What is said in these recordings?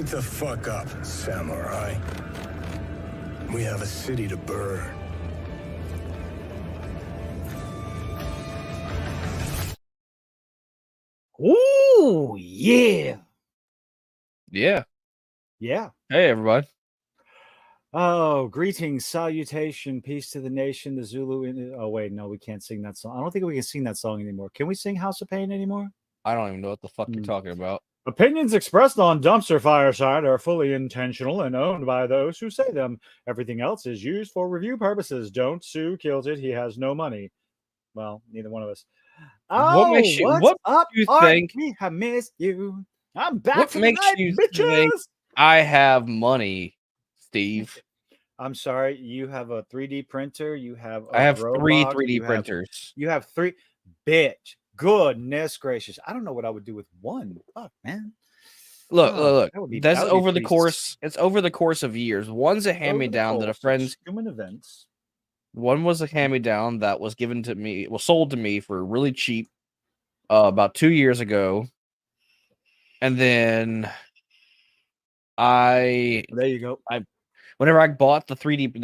Wake the fuck up, samurai. We have a city to burn. Ooh, yeah. Yeah. Yeah. Hey, everybody. Oh, greetings, salutation, peace to the nation, the Zulu. Oh, wait, no, we can't sing that song. I don't think we can sing that song anymore. Can we sing House of Pain anymore? I don't even know what the fuck you're talking about. Opinions expressed on Dumpster-Fireside are fully intentional and owned by those who say them. Everything else is used for review purposes. Don't sue Kilted. He has no money. Well, neither one of us. What makes you? What up, you Art? think? We have missed you. I'm back What for makes the night, you bitches. think I have money, Steve? I'm sorry. You have a 3D printer. You have a I have Roblox, 3 3D printers. You have 3. Bitch. Goodness gracious. I don't know what I would do with one. Fuck, man. Look. That would be, That's that would be over the pretty course. It's over the course of years. One's a over the hand-me-down that a course of friend's. human events. One was a hand-me-down that was given to me. Was sold to me for really cheap, about 2 years ago, and then There you go. whenever I bought the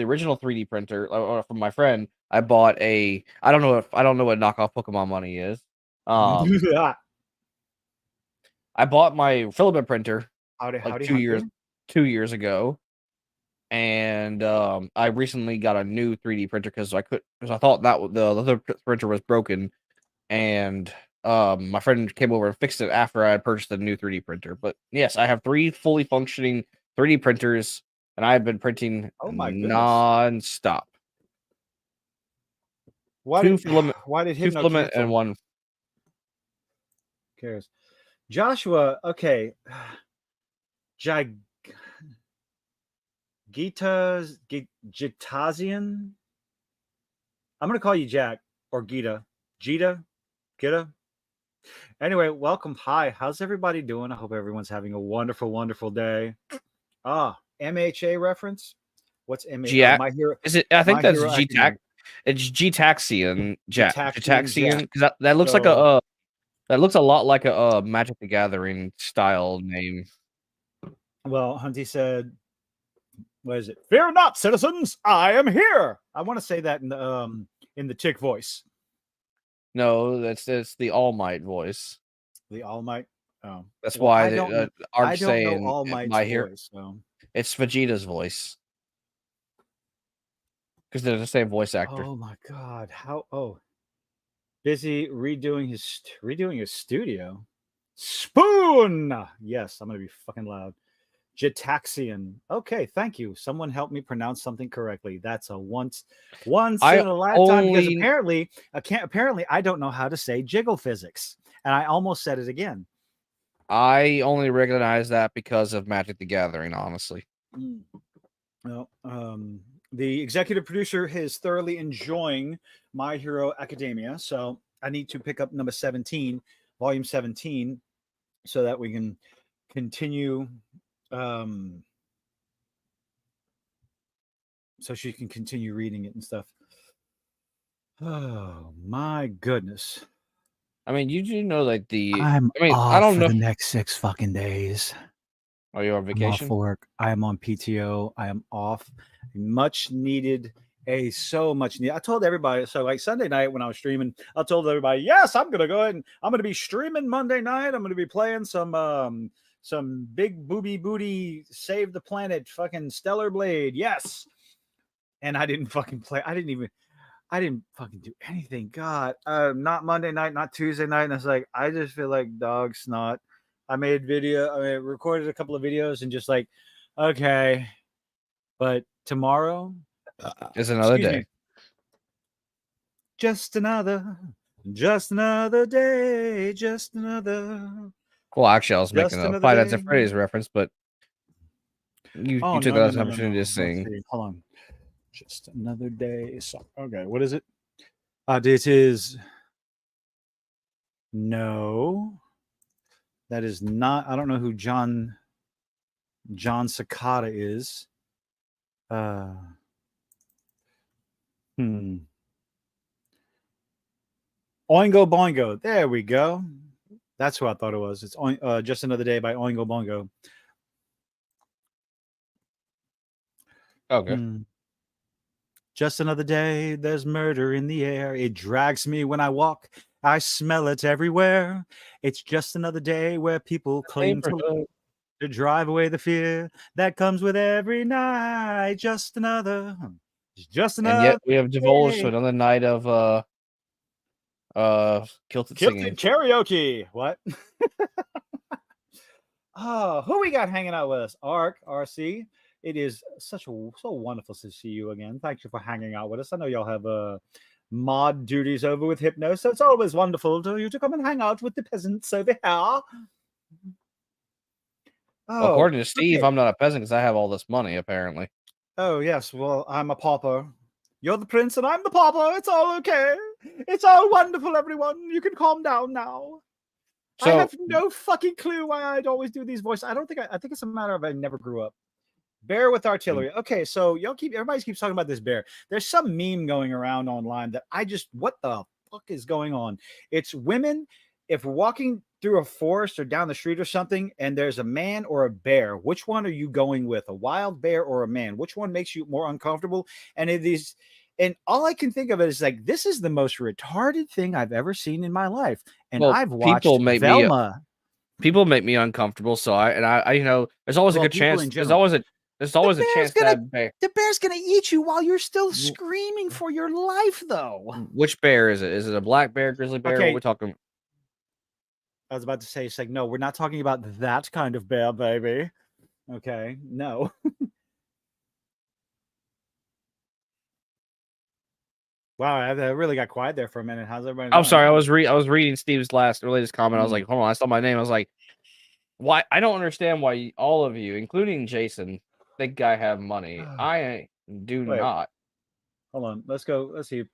original 3D printer from my friend, I bought I don't know what knockoff Pokemon money is. I bought my filament printer like 2 years ago, and I recently got a new 3D printer because I thought that the other printer was broken, and my friend came over and fixed it after I had purchased the new 3D printer. But yes, I have 3 fully functioning 3D printers. And I've been printing non-stop. Two filament and one. Who cares? Joshua, okay. Gitazian? I'm going to call you Jack or Gita. Gita? Anyway, welcome. Hi. How's everybody doing? I hope everyone's having a wonderful, wonderful day. MHA reference? What's MHA? My Hero. Is it? I think that's G-Tac. It's G-Taxian. G-Taxian. Because that looks like that looks a lot like a Magic the Gathering style name. Well, Hunty said, what is it? Fear not, citizens, I am here. I want to say that in the Tick voice. No, that's the All Might voice. The All Might. Oh, that's why I don't know All Might's voice. So. It's Vegeta's voice because they're the same voice actor. Oh my god! How? Oh, busy redoing his studio. Spoon. Yes, I'm gonna be fucking loud. Gitaxian. Okay, thank you. Someone help me pronounce something correctly. That's a once in a lifetime. Because apparently I don't know how to say jiggle physics, and I almost said it again. I only recognize that because of Magic the Gathering, honestly. Well, the executive producer is thoroughly enjoying My Hero Academia, so I need to pick up number 17, volume 17, so that we can continue. So she can continue reading it and stuff. Oh my goodness! I mean, you do know like I don't know the next 6 fucking days. Are you on vacation? I'm off for work. I am on PTO. I am off. Much needed. So much needed. I told everybody. So like Sunday night when I was streaming, I told everybody, yes, I'm gonna go ahead and I'm gonna be streaming Monday night. I'm gonna be playing some big booty save the planet fucking Stellar Blade. Yes. And I didn't fucking play. I didn't fucking do anything. God, not Monday night, not Tuesday night. And I was like, I just feel like dog snot. I recorded a couple of videos and just like, okay. But tomorrow is another day. Just another day. Just another. Well, actually, I was making a Five Nights at Freddy's reference, but you took that as an opportunity to sing. Hold on. Just another day. Okay, what is it? This is no. That is not. I don't know who John Cicada is. Oingo Boingo. There we go. That's who I thought it was. It's Just Another Day by Oingo Boingo. Okay. Just another day, there's murder in the air. It drags me when I walk. I smell it everywhere. It's just another day where people cling to drive away the fear that comes with every night. Just another And yet we have divulged to day. another night of kilted singing. Karaoke. What? Oh, who we got hanging out with us? RC. It is so wonderful to see you again. Thank you for hanging out with us. I know y'all have mod duties over with Hypno, so it's always wonderful to you to come and hang out with the peasants over here. Well, according to Steve, okay. I'm not a peasant because I have all this money, apparently. Oh, yes. Well, I'm a pauper. You're the prince and I'm the pauper. It's all okay. It's all wonderful, everyone. You can calm down now. So, I have no fucking clue why I'd always do these voices. I think it's a matter of I never grew up. Bear with artillery. Okay, so everybody keeps talking about this bear. There's some meme going around online that what the fuck is going on? It's women, if we're walking through a forest or down the street or something, and there's a man or a bear, which one are you going with? A wild bear or a man? Which one makes you more uncomfortable? And all I can think of it is like, this is the most retarded thing I've ever seen in my life. And I've watched Velma. People make me uncomfortable. So I there's always a good chance. There's always a chance that the bear's gonna eat you while you're still screaming for your life, though. Which bear is it? Is it a black bear, grizzly bear? Okay. What are we talking? I was about to say, it's like, no, we're not talking about that kind of bear, baby. Okay, no. Wow, I really got quiet there for a minute. How's everybody? I'm sorry, I was reading Steve's latest comment. I was like, hold on, I saw my name. I was like, why? I don't understand why all of you, including Jason, think I have money. I do not. Hold on, let's go. Let's see.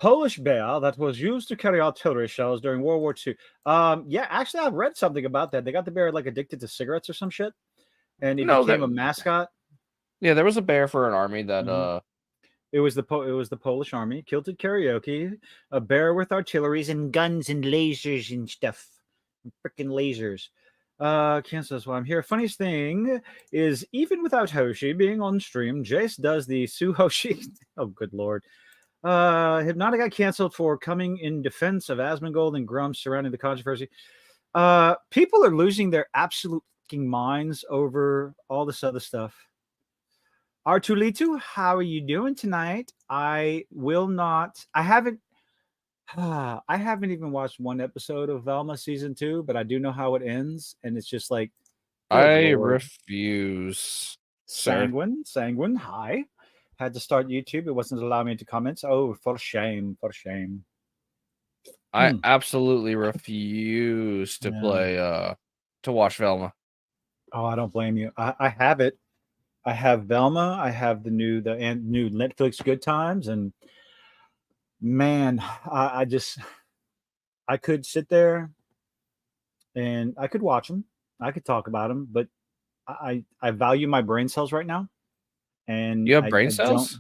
Polish bear that was used to carry artillery shells during World War II. Yeah, actually, I've read something about that. They got the bear like addicted to cigarettes or some shit, and he became a mascot. Yeah, there was a bear for an army that It was the Polish army. Kilted karaoke, a bear with artilleries and guns and lasers and stuff. Freaking lasers. Cancels while I'm here. Funniest thing is, even without Hoshi being on stream, Jace does the Sue Hoshi. Oh, good lord. Hypnotic got canceled for coming in defense of Asmongold and Grumps surrounding the controversy. People are losing their absolute fucking minds over all this other stuff. Artulitu, how are you doing tonight? I haven't even watched one episode of Velma season 2, but I do know how it ends, and it's just like, I refuse. Sanguine, hi. Had to start YouTube. It wasn't allowing me to comment. Oh, for shame. I absolutely refuse to play to watch Velma. Oh, I don't blame you. I have it. I have Velma. I have the new Netflix Good Times, and man, I could sit there and I could watch them. I could talk about them, but I value my brain cells right now. And you have brain cells?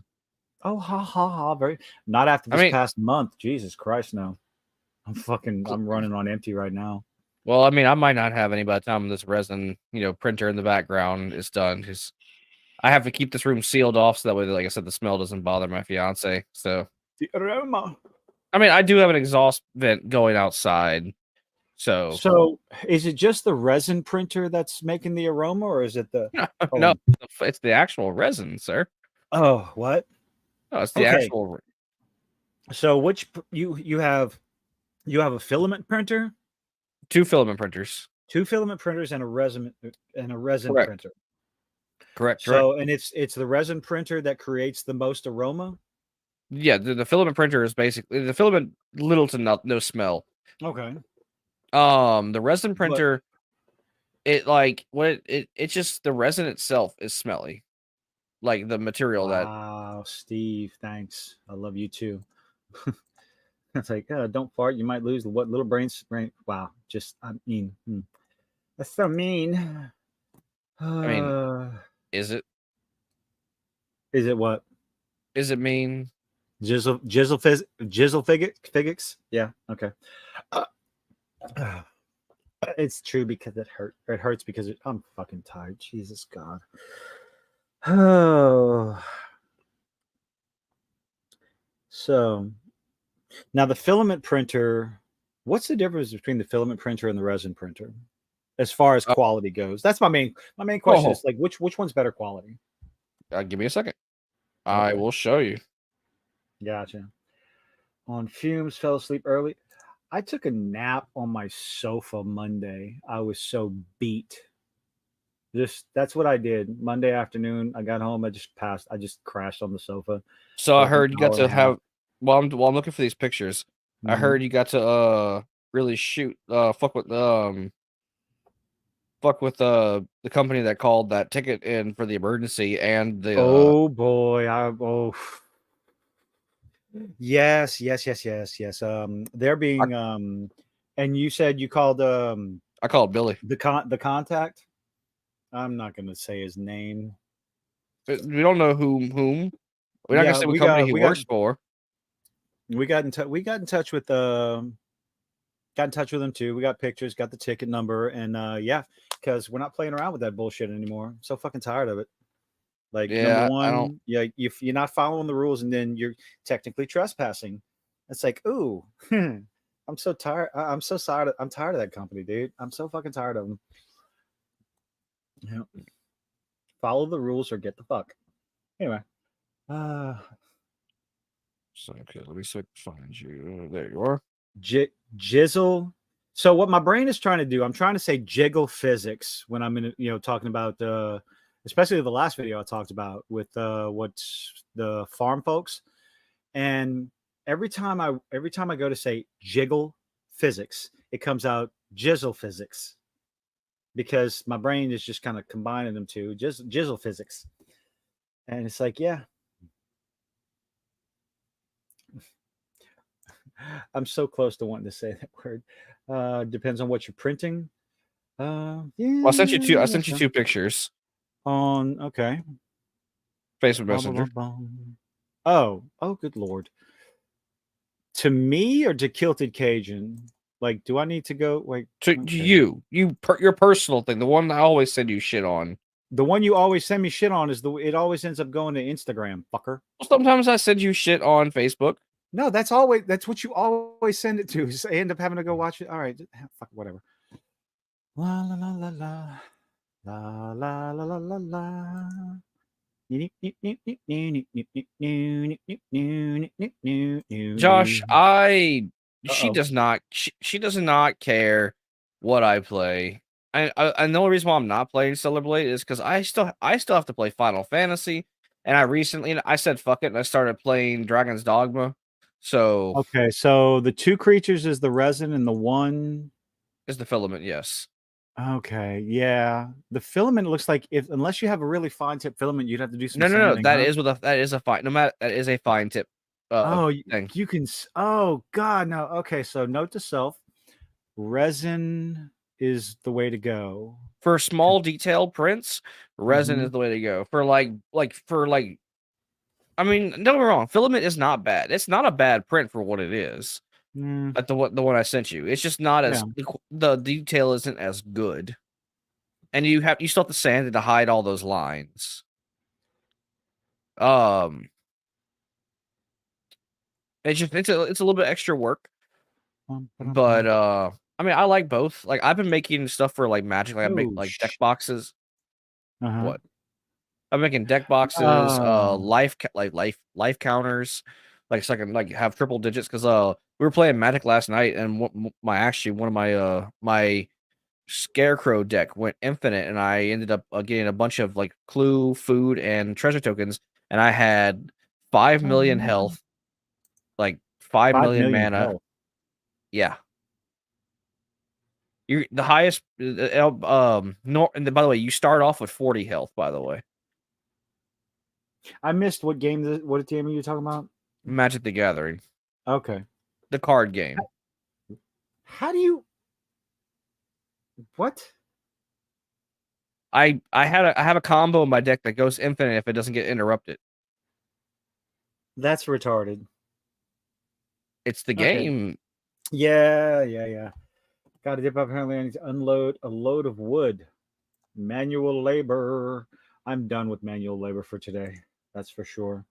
Oh, ha. Very not after this past month. Jesus Christ, no. I'm running on empty right now. Well, I mean, I might not have any by the time this resin, printer in the background is done, because I have to keep this room sealed off so that way, like I said, the smell doesn't bother my fiance. So the aroma. I mean, I do have an exhaust vent going outside. So is it just the resin printer that's making the aroma, or is it the no, it's the actual resin, sir. Oh, what? No, it's the actual. So which you have a filament printer? 2 filament printers. 2 filament printers and a resin Correct. printer. Correct. So and it's the resin printer that creates the most aroma? Yeah, the filament printer is basically the filament, little to no smell. Okay. The resin printer, it's just the resin itself is smelly, like the material that. Wow, Steve, thanks. I love you too. It's like, don't fart, you might lose what little brain. Wow, that's so mean. Is it? Is it what? Is it mean? Jizzle physics? Yeah. Okay. It's true because it hurt. It hurts because I'm fucking tired. Jesus God. Oh, so now the filament printer. What's the difference between the filament printer and the resin printer, as far as Uh, quality goes? That's my main question oh, is like which one's better quality? give me a second. I Okay, will show you. gotcha. On fumes, fell asleep early. I took a nap on my sofa Monday. I was so beat. Just that's what I did. Monday afternoon, I got home. I just passed. I just crashed on the sofa So for I like an heard you got hour and to a half. have while I'm looking for these pictures, I Mhm. heard you got to really shoot fuck with the company that called that ticket in for the emergency and the Oh boy, yes, yes, yes, yes, yes. They're I, being and you said you called I called Billy. the contact. I'm not gonna say his name. We don't know whom. We're not gonna Yeah, say what company he works for. we got in touch with got in touch with him too. We got pictures, got the ticket number, and yeah, because we're not playing around with that bullshit anymore. I'm so fucking tired of it. Like number Yeah, I don't. one, yeah, if you're not following the rules, and then you're technically trespassing. It's like, ooh, I'm so tired. I'm so tired. I'm tired of that company, dude. I'm so fucking tired of them. Yeah. Follow the rules or get the fuck. Anyway, uh, So, okay, let me see if I can find you. There you are. jizzle. So what my brain is trying to do, I'm trying to say jiggle physics when I'm in, talking about, especially the last video I talked about with what's the farm folks, and every time I go to say jiggle physics, it comes out jizzle physics because my brain is just kind of combining them two, just jizzle physics, and it's like, yeah, I'm so close to wanting to say that word. Depends on what you're printing. Well, I Yeah, sent you so two pictures. on okay. Facebook Bum, bum, Messenger. bum, bum. Oh, good lord. To me or to Kilted Cajun? Like, do I need to go? Like, To okay. your personal thing, the one I always send you shit on. The one you always send me shit on is it always ends up going to Instagram, fucker. Well, sometimes I send you shit on Facebook. No, that's what you always send it to. I end up having to go watch it. All right, fuck whatever. La la la la la la la la la la la. Josh, she Uh-oh. does not she does not care what I play. And the only reason why I'm not playing Stellar Blade is because I still have to play Final Fantasy. And I said fuck it and I started playing Dragon's Dogma. So Okay, so the two creatures is the resin and the one. is the filament, yes. Okay, yeah. The filament looks like if unless you have a really fine tip filament, you'd have to do some No. sanding, huh? That is a fine no matter that is a fine tip Oh, thing. you can. Oh God, no. Okay, so note to self: resin is the way to go. For small detailed prints, resin Mm-hmm. is the way to go. For I mean, don't get me wrong, filament is not bad. It's not a bad print for what it is. Mm, Like the one I sent you. It's just not yeah. as the detail isn't as good. And you still have to sand it to hide all those lines. Um it's a little bit extra work, but I mean I like both. Like I've been making stuff for like Magic, like I make Oh, like deck boxes. uh-huh. What? I'm making deck boxes, life counters, like so I can like have triple digits because we were playing Magic last night and one of my Scarecrow deck went infinite, and I ended up getting a bunch of like clue, food, and treasure tokens, and I had 5 million health, like 5 million 5 million mana. health. Yeah, you the highest. No, and by the way, you start off with 40 health. By the way, I missed what game. What game are you talking about? Magic the Gathering, Okay. the card game. How do you? What? I have a combo in my deck that goes infinite if it doesn't get interrupted. That's retarded. It's the Okay. game. Yeah. Got to dip up. Apparently, I need to unload a load of wood. Manual labor. I'm done with manual labor for today. That's for sure.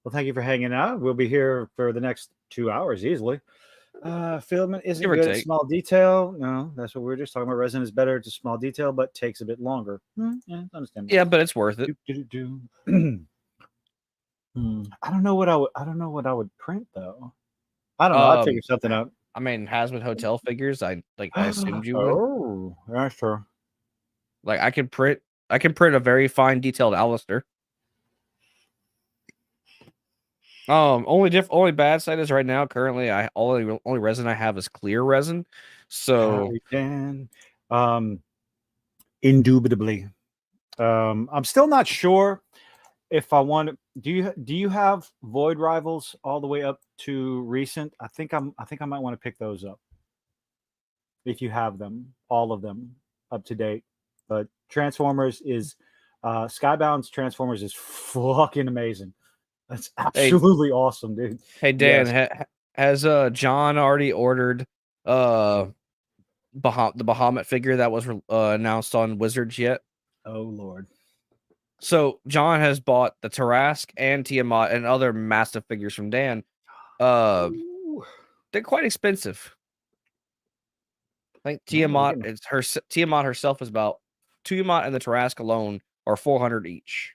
Well, thank you for hanging out. We'll be here for the next 2 hours easily. Filament isn't Give or good at take. small detail. No, that's what we were just talking about. Resin is better to small detail, but takes a bit longer. Yeah, understandable. Yeah, but it's worth it. I don't know what I would print though. I don't know. I'd figure something out. I mean, Hazmat Hotel figures. I assumed you would. Oh, yeah, sure. Like I can print a very fine detailed Alistair. Only bad side is right now. Currently, only resin I have is clear resin. So indubitably, I'm still not sure if I want. Do you have Void Rivals all the way up to recent? I think I might want to pick those up if you have them, all of them up to date. But Transformers is Skybound's Transformers is fucking amazing. That's absolutely awesome, dude. Hey Dan, yes. Has John already ordered the Bahamut figure that was announced on Wizards yet? Oh Lord. So John has bought the Tarask and Tiamat and other massive figures from Dan. They're quite expensive. I think Tiamat Tiamat herself is about Tiamat and the Tarask alone are $400 each.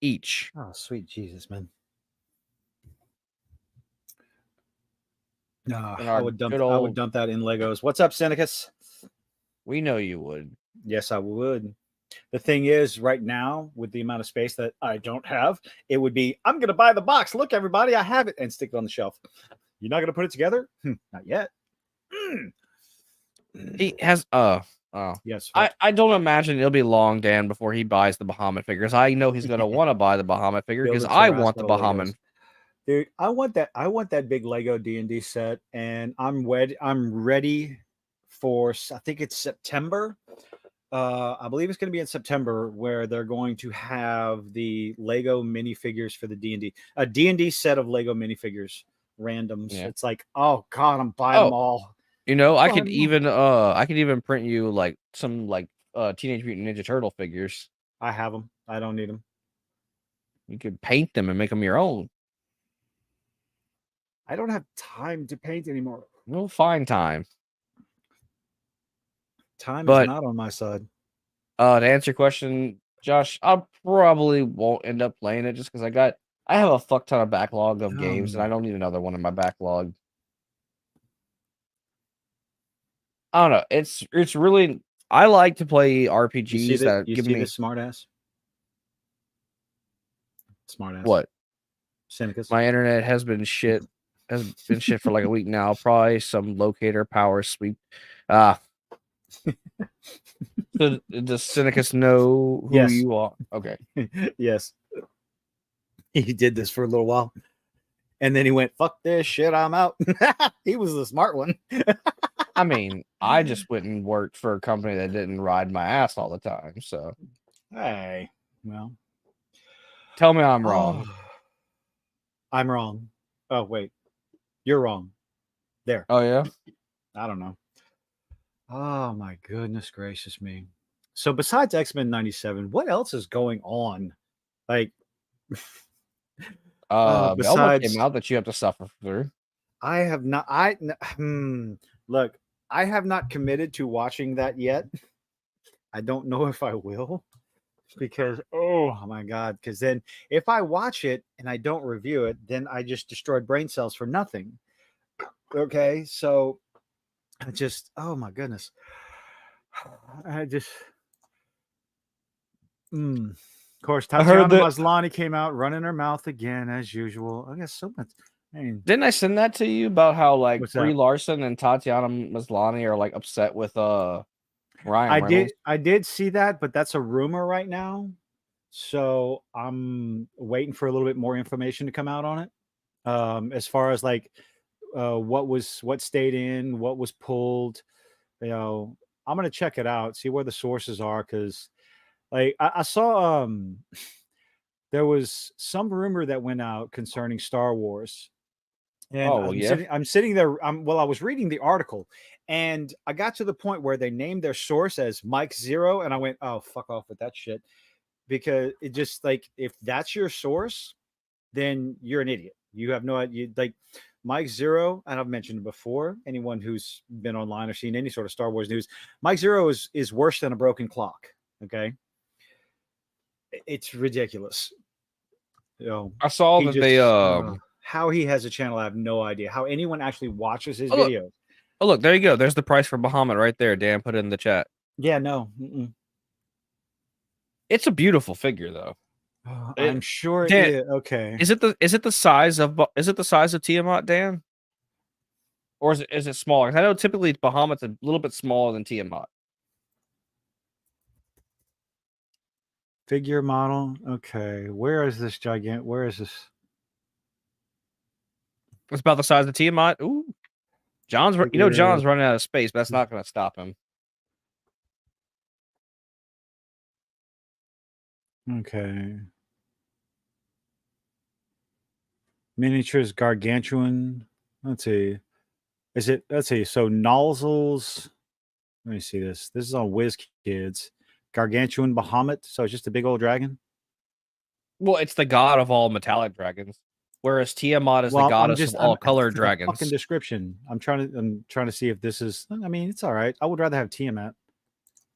Each. Oh, sweet Jesus, man. No, I would dump that in Legos. What's up, Senecus? We know you would. Yes, I would. The thing is, right now, with the amount of space that I don't have, it would be, I'm going to buy the box. Look, everybody, I have it, and stick it on the shelf. You're not going to put it together? Not yet. He has, yes. I don't imagine it'll be long, Dan, before he buys the Bahamut figures. I know he's going to want to buy the Bahamut figure because I want the Bahamut. Dude, I want that big Lego D&D set, and I'm ready for, I think it's September. I believe it's going to be in September where they're going to have the Lego minifigures for the D&D, a D&D set of Lego minifigures, randoms. Yeah. It's like, oh God, I'm buying them all. You know, I could even print you like some Teenage Mutant Ninja Turtle figures. I have them. I don't need them. You could paint them and make them your own. I don't have time to paint anymore. We'll find time. Time is not on my side. To answer your question, Josh, I probably won't end up playing it just because I have a fuck ton of backlog of games and I don't need another one in my backlog. I don't know. It's really, I like to play RPGs that give me this smartass. What? Senecus. My internet has been shit for like a week now. Probably some locator power sweep. So does Senecus know who you are? Okay. Yes. He did this for a little while. And then he went, fuck this shit, I'm out. He was the smart one. I mean, I just went and worked for a company that didn't ride my ass all the time. So, hey, well, tell me I'm wrong. I'm wrong. Oh, wait, you're wrong. There. Oh, yeah? I don't know. Oh, my goodness gracious me. So, besides X Men 97, what else is going on? Like, besides came out that you have to suffer through. I have not. Look, I have not committed to watching that yet. I don't know if I will, because oh my God, because then if I watch it and I don't review it, then I just destroyed brain cells for nothing. Okay, so I just, oh my goodness, I just. Of course, Tatiana Maslany came out running her mouth again as usual. I guess so much. Didn't I send that to you about how like Brie Larson and Tatiana Maslany are like upset with Ryan Reynolds? I did see that, but that's a rumor right now. So I'm waiting for a little bit more information to come out on it. As far as like what stayed in, what was pulled, you know, I'm gonna check it out, see where the sources are, because like I saw there was some rumor that went out concerning Star Wars. And Oh, well, yeah. I'm sitting there. I was reading the article, and I got to the point where they named their source as Mike Zero, and I went, "Oh, fuck off with that shit," because it just like if that's your source, then you're an idiot. You have no idea. Like Mike Zero, and I've mentioned it before. Anyone who's been online or seen any sort of Star Wars news, Mike Zero is worse than a broken clock. Okay, it's ridiculous. You know, I saw he that just they how he has a channel, I have no idea. How anyone actually watches his look. videos. Oh, look, there you go. There's the price for Bahamut right there. Dan put it in the chat. Yeah, no. Mm-mm. It's a beautiful figure, though. I'm sure it Dan, is. Okay. is it the size of Tiamat, Dan? Or is it smaller? I know typically Bahamut's a little bit smaller than Tiamat. Figure model. Okay. Where is this giant? Where is this? It's about the size of Tiamat. Ooh. John's running out of space, but that's not going to stop him. Okay. Miniatures gargantuan. Let's see. Let's see. So nozzles. Let me see this. This is on WizKids. Gargantuan Bahamut. So it's just a big old dragon. Well, it's the god of all metallic dragons, whereas Tiamat is the goddess of all colored dragons. Fucking description. I'm trying to see if this is. I mean, it's all right. I would rather have Tiamat.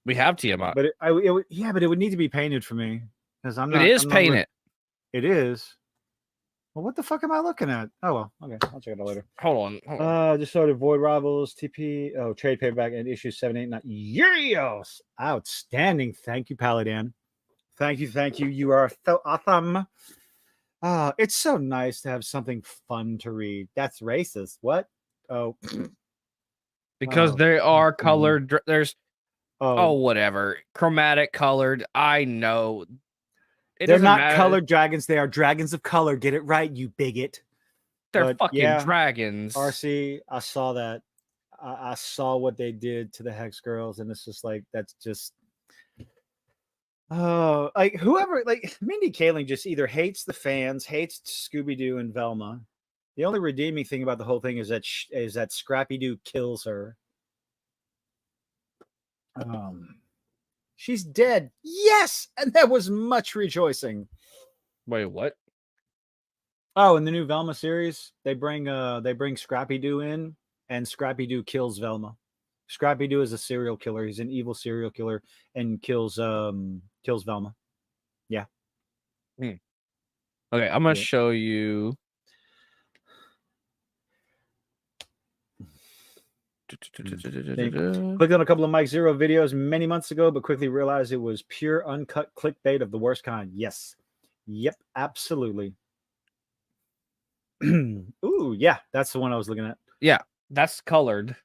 We have Tiamat, but but it would need to be painted for me because I'm not. It is painted. It is. Well, what the fuck am I looking at? Oh well, okay, I'll check it out later. Hold on. Just started Void Rivals, TP, trade paperback, and issue 789. Yes, outstanding. Thank you, Paladin. Thank you. You are so awesome. It's so nice to have something fun to read. That's racist. What? Oh, because they are colored. There's whatever, chromatic colored. I know. They're not colored dragons. They are dragons of color. Get it right, you bigot. They're fucking dragons. RC, I saw that. I saw what they did to the Hex Girls, and it's just like that's just. Oh, like whoever, like Mindy Kaling just either hates the fans, hates Scooby Doo and Velma. The only redeeming thing about the whole thing is that Scrappy Doo kills her. She's dead. Yes, and there was much rejoicing. Wait, what? Oh, in the new Velma series, they bring Scrappy Doo in, and Scrappy Doo kills Velma. Scrappy Doo is a serial killer. He's an evil serial killer and kills Velma. Yeah. Okay, I'm gonna show you. Clicked on a couple of Mike Zero videos many months ago, but quickly realized it was pure uncut clickbait of the worst kind. Yes. Yep, absolutely. Ooh, yeah, that's the one I was looking at. Yeah, that's colored.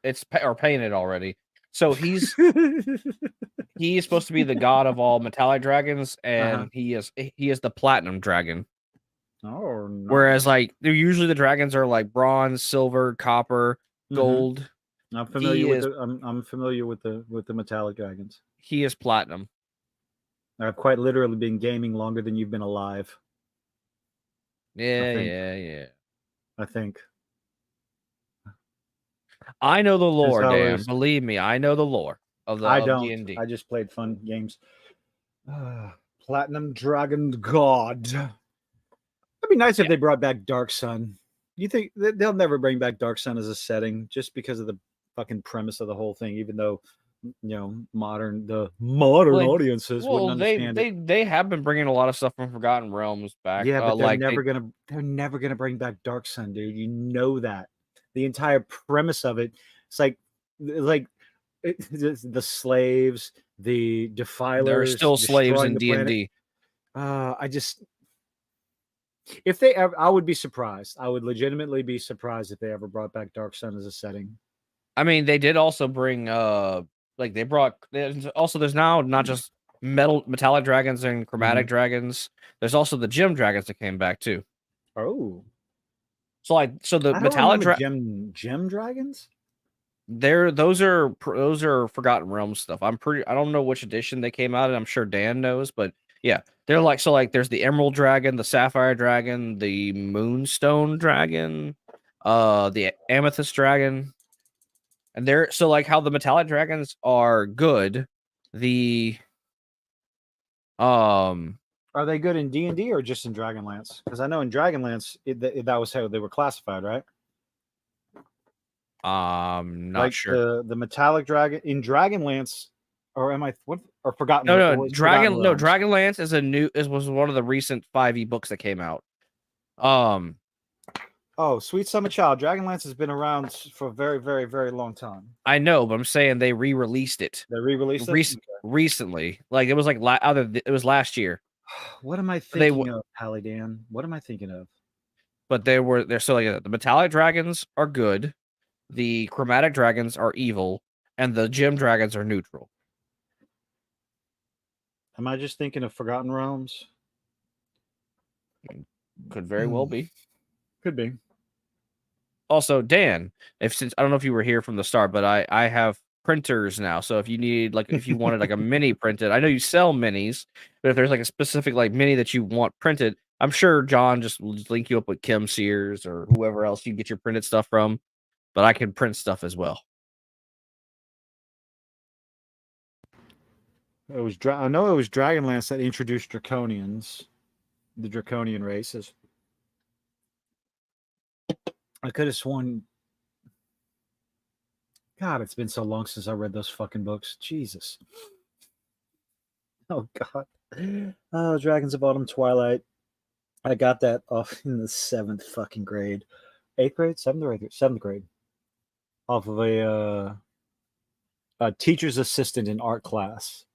It's painted already. So he's supposed to be the god of all metallic dragons, and he is the platinum dragon. Oh, no. Whereas like they're usually the dragons are like bronze, silver, copper, gold. I'm familiar with the metallic dragons. He is platinum. I've quite literally been gaming longer than you've been alive. Yeah. I think. I know the lore, Dan. Believe me, I know the lore of the D&D. I just played fun games. Platinum Dragon God. It'd be nice if they brought back Dark Sun. You think they'll never bring back Dark Sun as a setting just because of the fucking premise of the whole thing, even though modern audiences wouldn't understand it. They have been bringing a lot of stuff from Forgotten Realms back. Yeah, but they're never gonna bring back Dark Sun, dude. You know that. The entire premise of it, it's like the slaves, the defilers. There are still slaves in D&D. I would be surprised. I would legitimately be surprised if they ever brought back Dark Sun as a setting. I mean, they did also bring there's now not just metallic dragons and chromatic dragons. There's also the gem dragons that came back too. Oh. So the metallic gem dragons? Those are Forgotten Realms stuff. I don't know which edition they came out in. I'm sure Dan knows, but yeah, they're like there's the Emerald Dragon, the Sapphire Dragon, the Moonstone Dragon. the Amethyst Dragon, and they're so like how the Metallic Dragons are good. The Are they good in D&D or just in Dragonlance? Because I know in Dragonlance that was how they were classified, right? not like sure. The metallic dragon in Dragonlance, or am I what or Forgotten? No, Forgotten Realms? Dragonlance was one of the recent 5e books that came out. Oh, Sweet Summer Child. Dragonlance has been around for a very, very, very long time. I know, but I'm saying they re-released it. They re-released it recently. Like it was like it was last year. What am I thinking of, Hallidan? What am I thinking of? But they're so like the metallic dragons are good, the chromatic dragons are evil, and the gem dragons are neutral. Am I just thinking of Forgotten Realms? Could very well be. Could be. Also, Dan, since I don't know if you were here from the start, but I have printers now. So if you need if you wanted like a mini printed, I know you sell minis, but if there's like a specific like mini that you want printed, I'm sure John just will link you up with Kim Sears or whoever else you get your printed stuff from. But I can print stuff as well. I know it was Dragonlance that introduced Draconians, the Draconian races. I could have sworn. God, it's been so long since I read those fucking books. Jesus. Oh God. Oh, Dragons of Autumn Twilight. I got that off in the 7th fucking grade. 8th grade? 7th or 8th grade? 7th grade. Off of a teacher's assistant in art class.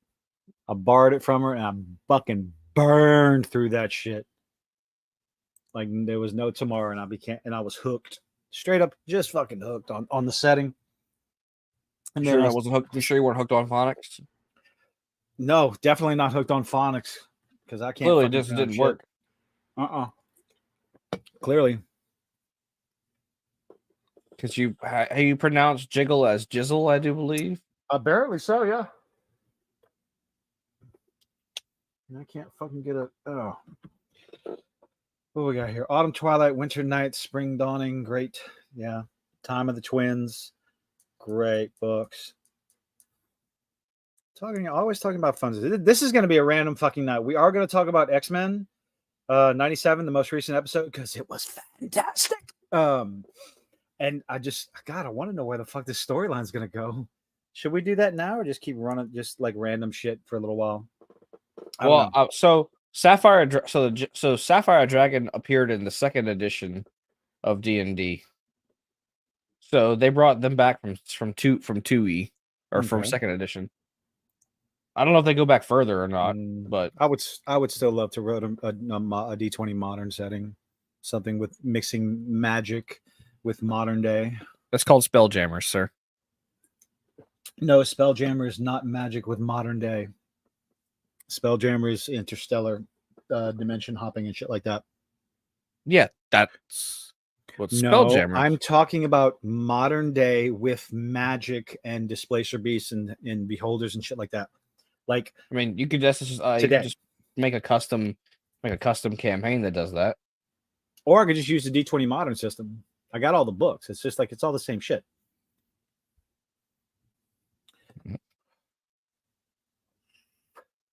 I borrowed it from her and I fucking burned through that shit. Like there was no tomorrow, and I was hooked. Straight up, just fucking hooked on the setting. And sure, I wasn't hooked. You sure you weren't hooked on phonics? No, definitely not hooked on phonics because I can't. Clearly, this didn't work. Clearly, because you pronounce jiggle as jizzle, I do believe. Apparently so, yeah. I can't fucking get oh. What we got here? Autumn, Twilight, Winter Night, Spring Dawning. Great. Yeah. Time of the Twins. Great books. Always talking about fun. This is going to be a random fucking night. We are going to talk about X Men 97, the most recent episode, because it was fantastic. And I want to know where the fuck this storyline is going to go. Should we do that now or just keep running just like random shit for a little while? So Sapphire Dragon appeared in the 2nd edition of D&D. So they brought them back from 2E or from 2nd edition. I don't know if they go back further or not, but I would still love to write a D20 modern setting, something with mixing magic with modern day. That's called Spelljammers, sir. No, Spelljammer is not magic with modern day. Spelljammer is interstellar dimension hopping and shit like that. Yeah, that's what Spelljammer. I'm talking about modern day with magic and Displacer Beasts and Beholders and shit like that. Like, I mean, you could just make a custom campaign that does that, or I could just use the D20 modern system. I got all the books. It's just like it's all the same shit.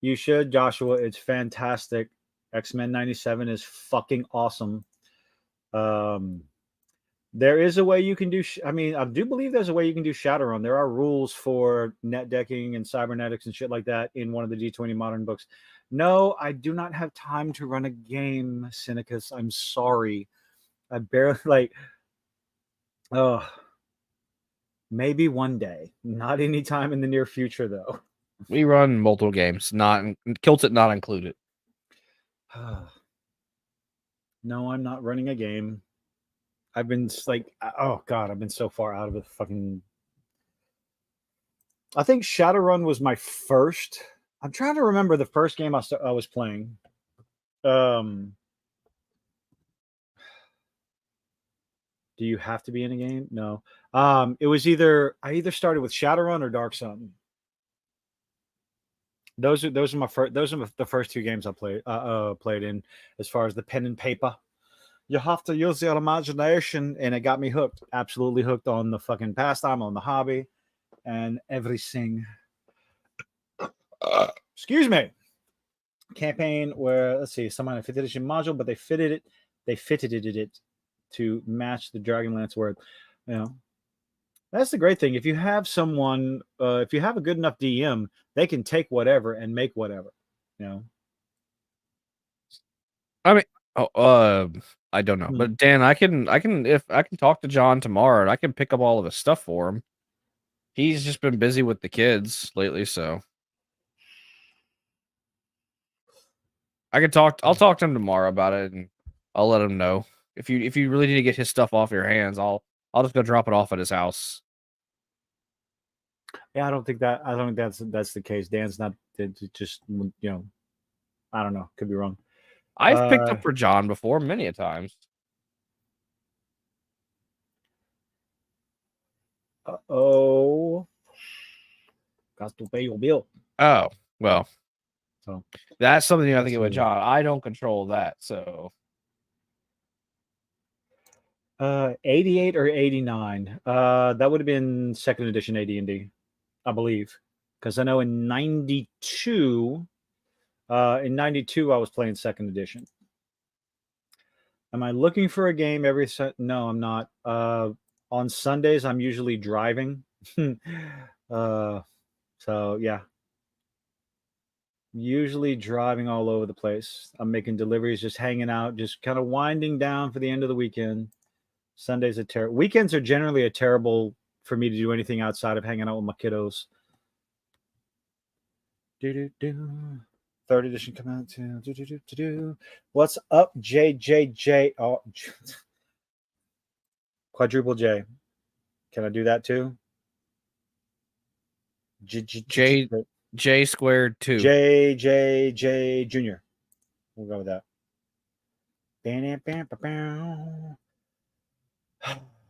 You should, Joshua. It's fantastic. X Men 97 is fucking awesome. There is a way you can do. I do believe there's a way you can do Shadowrun. There are rules for net decking and cybernetics and shit like that in one of the D20 modern books. No, I do not have time to run a game, Cynicus. I'm sorry. I barely maybe one day. Not anytime in the near future, though. We run multiple games, Kilted not included. No, I'm not running a game. I've been oh God, I've been so far out of the fucking. I think Shadowrun was my first. I'm trying to remember the first game I was playing. Do you have to be in a game? No. It was I either started with Shadowrun or Dark Sun. Those are the first 2 games I played in as far as the pen and paper. You have to use your imagination, and it got me hooked. Absolutely hooked on the fucking pastime, on the hobby, and everything. Excuse me. Campaign where, let's see, someone had a 5th edition module, but they fitted it to match the Dragonlance word. You know, that's the great thing. If you have someone, if you have a good enough DM, they can take whatever and make whatever. You know. I mean, I don't know, but Dan, I can talk to John tomorrow, and I can pick up all of his stuff for him. He's just been busy with the kids lately, so I'll talk to him tomorrow about it, and I'll let him know. If you really need to get his stuff off your hands, I'll just go drop it off at his house. Yeah, I don't think that's the case. Dan's not just, you know, I don't know, could be wrong. I've picked up for John before many a times. Oh, got to pay your bill. Oh, well. So that's something you have to get with John. I don't control that, so 88 or 89. That would have been 2nd edition AD&D, I believe. Because I know in 92, I was playing 2nd edition. Am I looking for a game every No, I'm not. On Sundays, I'm usually driving. So yeah. Usually driving all over the place. I'm making deliveries, just hanging out, just kind of winding down for the end of the weekend. Sundays are terrible. Weekends are generally a terrible for me to do anything outside of hanging out with my kiddos. 3rd edition come out to What's up, JJJ? Oh, quadruple J. Can I do that too? J squared 2. J Junior. We'll go with that.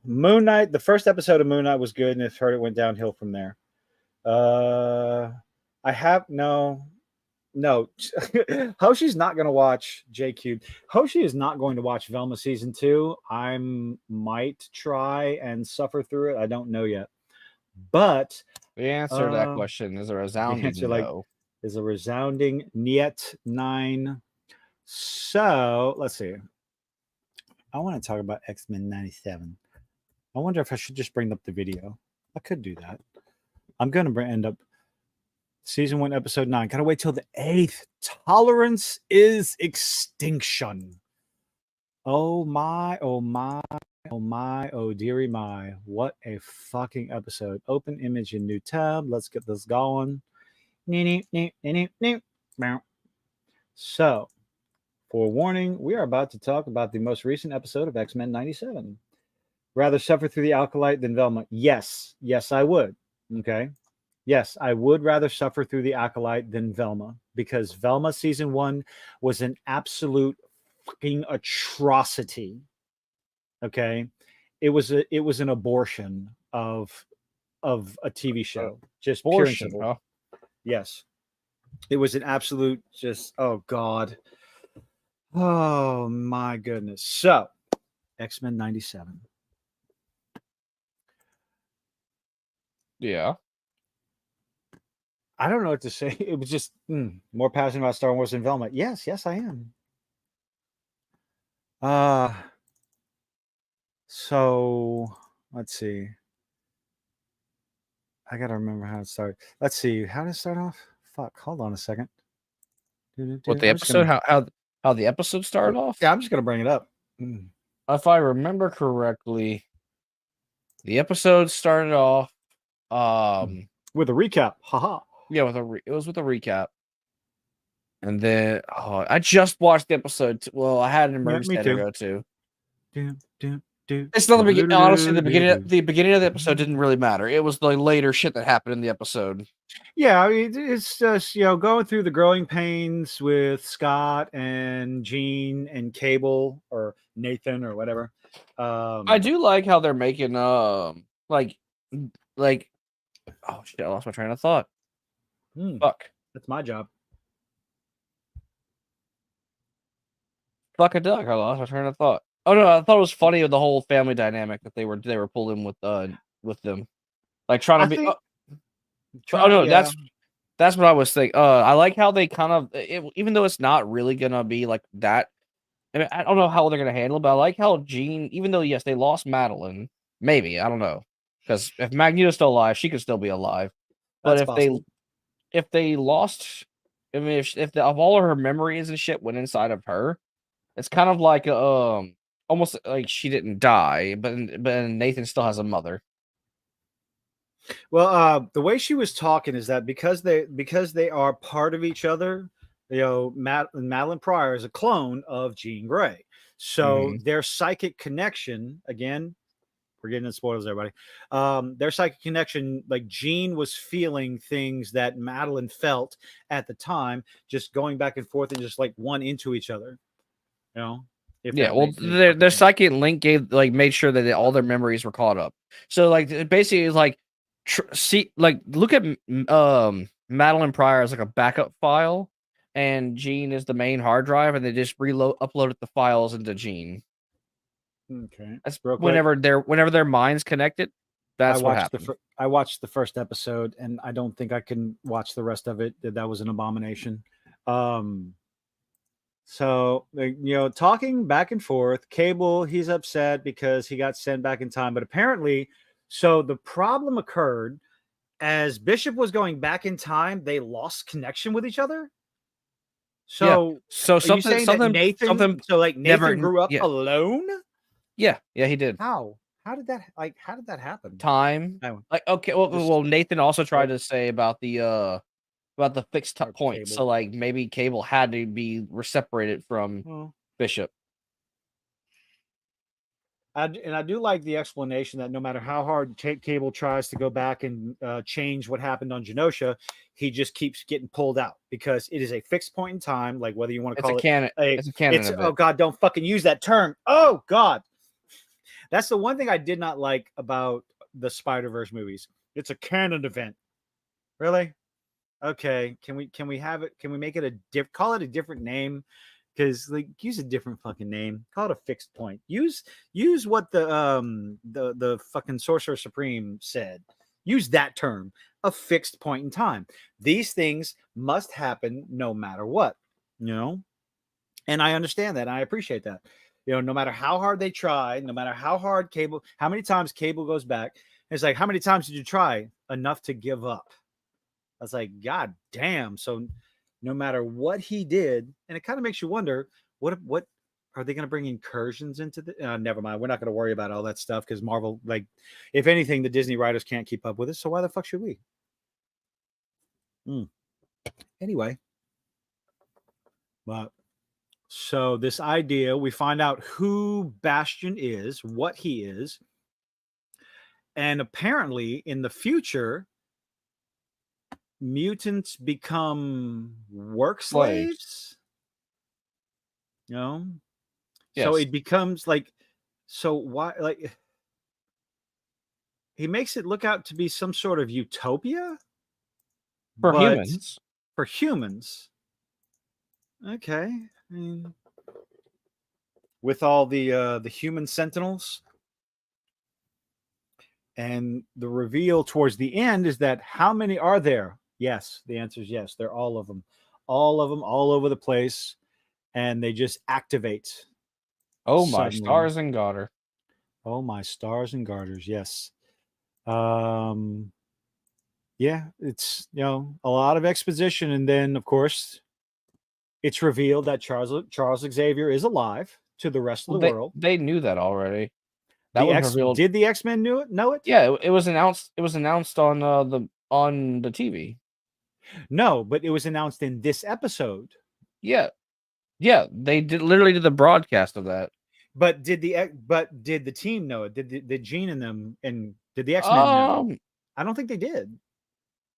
Moon Knight. The first episode of Moon Knight was good, and I've heard it went downhill from there. I have no. Hoshi's not going to watch J Cube. Hoshi is not going to watch Velma season 2. I might try and suffer through it. I don't know yet. But the answer to that question is a resounding no. Is a resounding niet 9. So let's see. I want to talk about X Men 97. I wonder if I should just bring up the video. I could do that. I'm going to end up season 1, episode 9. Gotta wait till the 8th. Tolerance is extinction. Oh my, oh my, oh my, oh dearie my. What a fucking episode. Open image in new tab. Let's get this going. So, forewarning, we are about to talk about the most recent episode of X Men 97. Rather suffer through the Acolyte than Velma? Yes, I would. Okay. Yes, I would rather suffer through the Acolyte than Velma, because Velma season 1 was an absolute fucking atrocity. Okay, it was an abortion of a TV show, just abortion, pure and simple. Huh? Yes, it was an absolute just, oh god, oh my goodness. So, X Men 97. Yeah. I don't know what to say. It was just more passionate about Star Wars than Velma. Yes, I am. So let's see. I gotta remember how to start. Let's see. How to start off? Fuck. Hold on a second. What the episode? How the episode started off? Yeah, I'm just gonna bring it up. If I remember correctly, the episode started off with a recap. Haha. Yeah, it was with a recap. And then I just watched the episode. Well, I had an emergency to go to. It's not the beginning. Honestly, the beginning of the episode didn't really matter. It was the later shit that happened in the episode. Yeah, I mean, it's just, going through the growing pains with Scott and Jean and Cable or Nathan or whatever. I do like how they're making like oh shit, I lost my train of thought. Fuck. That's my job. Fuck a duck. I lost my train of thought. Oh no, I thought it was funny with the whole family dynamic that they were pulled in with them, like trying to be. Oh no, yeah. that's what I was thinking. I like how they kind of, even though it's not really gonna be like that. I mean, I don't know how they're gonna handle it, but I like how Jean, even though yes, they lost Madeline, maybe I don't know, because if Magneto's still alive, she could still be alive. But That's possible. if they lost, I mean, of all of her memories and shit went inside of her, it's kind of like almost like she didn't die, but Nathan still has a mother. Well, the way she was talking is that because they are part of each other, Madeline Pryor is a clone of Jean Grey, so their psychic connection, again, we're getting into spoilers, everybody. Their psychic connection, like Jean was feeling things that Madeline felt at the time, just going back and forth and just like one into each other. Yeah, well, their psychic link made sure that all their memories were caught up. So like basically, it's like look at Madeline Pryor as like a backup file, and Jean is the main hard drive, and they just uploaded the files into Jean. Okay, that's whenever their minds connected. That's what happened. I watched the first episode, and I don't think I can watch the rest of it. That was an abomination. So, talking back and forth, Cable, he's upset because he got sent back in time. But apparently, so the problem occurred as Bishop was going back in time, they lost connection with each other. So, yeah. So something Nathan grew up alone? Yeah, he did. How did that happen? Time. Like, okay, well, Nathan also tried to say about the fixed point. Cable. So like maybe Cable had to be separated from Bishop. I do like the explanation that no matter how hard Cable tries to go back and change what happened on Genosha, he just keeps getting pulled out because it is a fixed point in time. Like whether you want to call it it's a canon event. Oh God, don't fucking use that term. Oh God, that's the one thing I did not like about the Spider-Verse movies. It's a canon event. Really? Okay, can we have it? Can we make it call it a different name? Because like use a different fucking name. Call it a fixed point. Use what the fucking Sorcerer Supreme said. Use that term, a fixed point in time. These things must happen no matter what, and I understand that. And I appreciate that. No matter how hard they try, no matter how many times Cable goes back, it's like, how many times did you try? Enough to give up. I was like, God damn. So no matter what he did, and it kind of makes you wonder, what are they going to bring incursions into the never mind. We're not going to worry about all that stuff because Marvel, like, if anything, the Disney writers can't keep up with it. So why the fuck should we? Anyway. But so this idea, we find out who Bastion is, what he is. And apparently in the future, mutants become work slaves. Yes. So it becomes like, so why, like, he makes it look out to be some sort of utopia for humans. For humans. Okay. I mean, with all the human sentinels. And the reveal towards the end is that how many are there? Yes, the answer is yes. They're all of them, all over the place, and they just activate. Oh my stars and garter! Oh my stars and garters! Yes. Yeah, it's a lot of exposition, and then of course, it's revealed that Charles Xavier is alive to the rest of the world. They knew that already. Did the X Men know it? Yeah, it was announced. It was announced on the TV. No, but it was announced in this episode. Yeah, they literally did the broadcast of that. But did the team know it? Did Jean and them and did the X Men know? I don't think they did.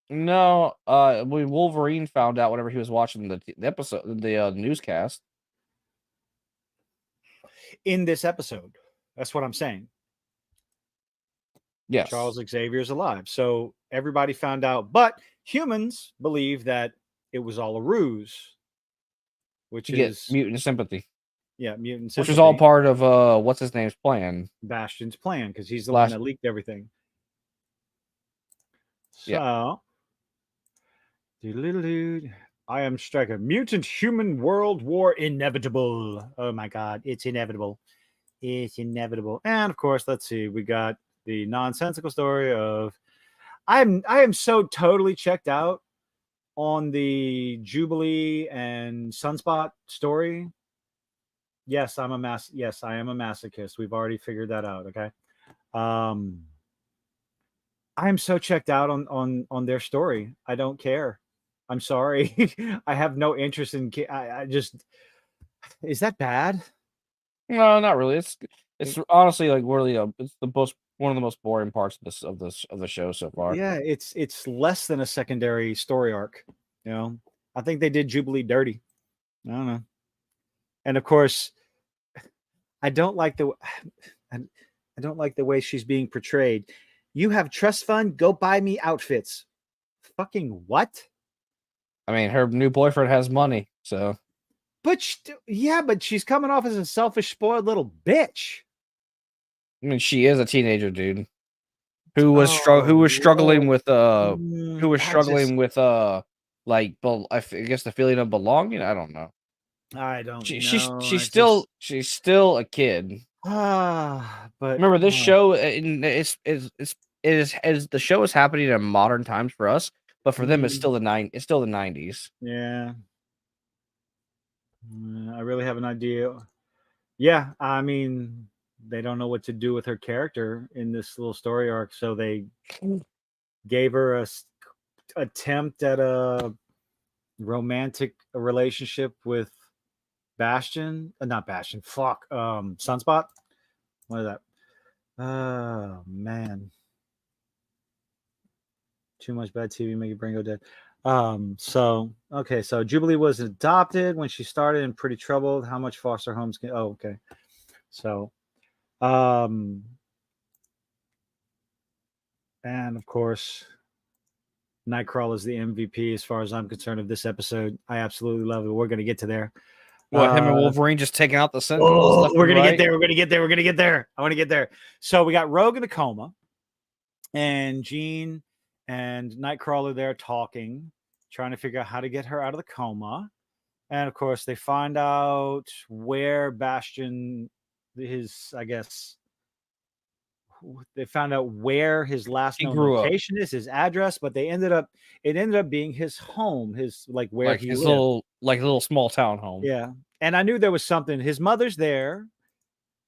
No, Wolverine found out whenever he was watching the episode, the newscast. In this episode. That's what I'm saying. Yes. Charles Xavier is alive. So everybody found out, but humans believe that it was all a ruse, which is mutant sympathy. Yeah, mutant which was all sympathy. part of what's his name's plan? Bastion's plan, because he's the one that leaked everything. So, I am Striker. Mutant human world war inevitable. Oh my god, it's inevitable. It's inevitable. And of course, let's see. We got the nonsensical story of I am so totally checked out on the Jubilee and Sunspot story. Yes, I am a masochist. We've already figured that out, okay? I am so checked out on their story. I don't care. I'm sorry. I have no interest in I just is that bad? No, not really. It's honestly like really it's one of the most boring parts of the show so far. Yeah, it's less than a secondary story arc. You know, I think they did Jubilee dirty. I don't know. And of course, I don't like the way she's being portrayed. You have trust fund, go buy me outfits. Fucking what? I mean, her new boyfriend has money, so. But but she's coming off as a selfish, spoiled little bitch. I mean, she is a teenager, dude, who was struggling with like, I guess the feeling of belonging. I don't know. I don't know. She's still a kid. But remember this show is the show is happening in modern times for us, but for them it's still the 90s. Yeah. I really have an idea. Yeah, I mean, they don't know what to do with her character in this little story arc, so they gave her a attempt at a romantic relationship with Bastion. Not Bastion. Fuck. Sunspot. What is that? Oh man. Too much bad TV make your brain go dead. So Jubilee was adopted when she started and pretty troubled. How much foster homes can okay. So and of course Nightcrawler is the MVP as far as I'm concerned of this episode. I absolutely love it. We're gonna get to there. What, him and Wolverine just taking out the Sentinels? We're gonna get there. We're gonna get there. We're gonna get there. I want to get there. So we got Rogue in a coma, and Jean and Nightcrawler there talking, trying to figure out how to get her out of the coma. And of course, they find out where Bastion, they found out where his last known location is, his address, but it ended up being his home, his where he lived. little small town home. Yeah. And I knew there was something. His mother's there,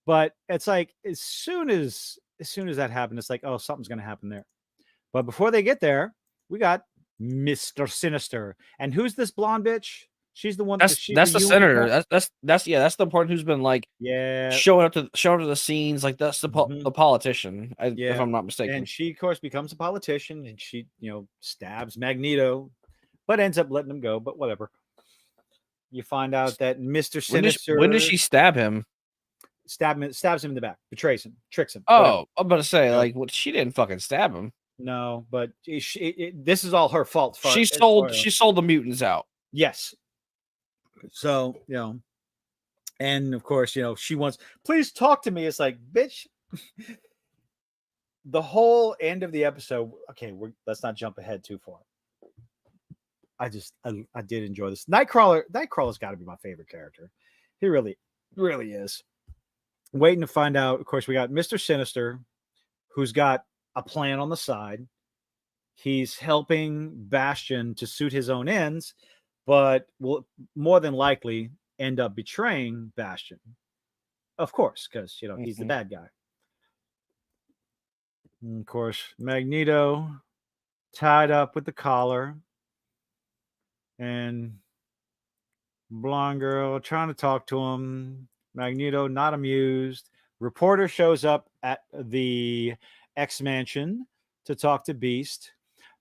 but it's like as soon as that happened, it's like, oh, something's gonna happen there. But before they get there, we got Mr. Sinister. And who's this blonde bitch? She's the one that's the senator. That's the part who's been showing up to the scenes. Like that's the politician, if I'm not mistaken. And she of course becomes a politician, and she stabs Magneto, but ends up letting him go. But whatever. You find out that Mr. Sinister. When does she stab him? Stabs him in the back, betrays him, tricks him. Oh, I'm about to say she didn't fucking stab him. No, but this is all her fault. She sold the mutants out. Yes. So, and of course, she wants, please talk to me. It's like, bitch, the whole end of the episode. Okay, let's not jump ahead too far. I did enjoy this. Nightcrawler's got to be my favorite character. He really, really is. Waiting to find out. Of course, we got Mr. Sinister, who's got a plan on the side. He's helping Bastion to suit his own ends, but will more than likely end up betraying Bastion. Of course, because he's the bad guy. And of course, Magneto tied up with the collar, and blonde girl trying to talk to him. Magneto not amused. Reporter shows up at the X Mansion to talk to Beast.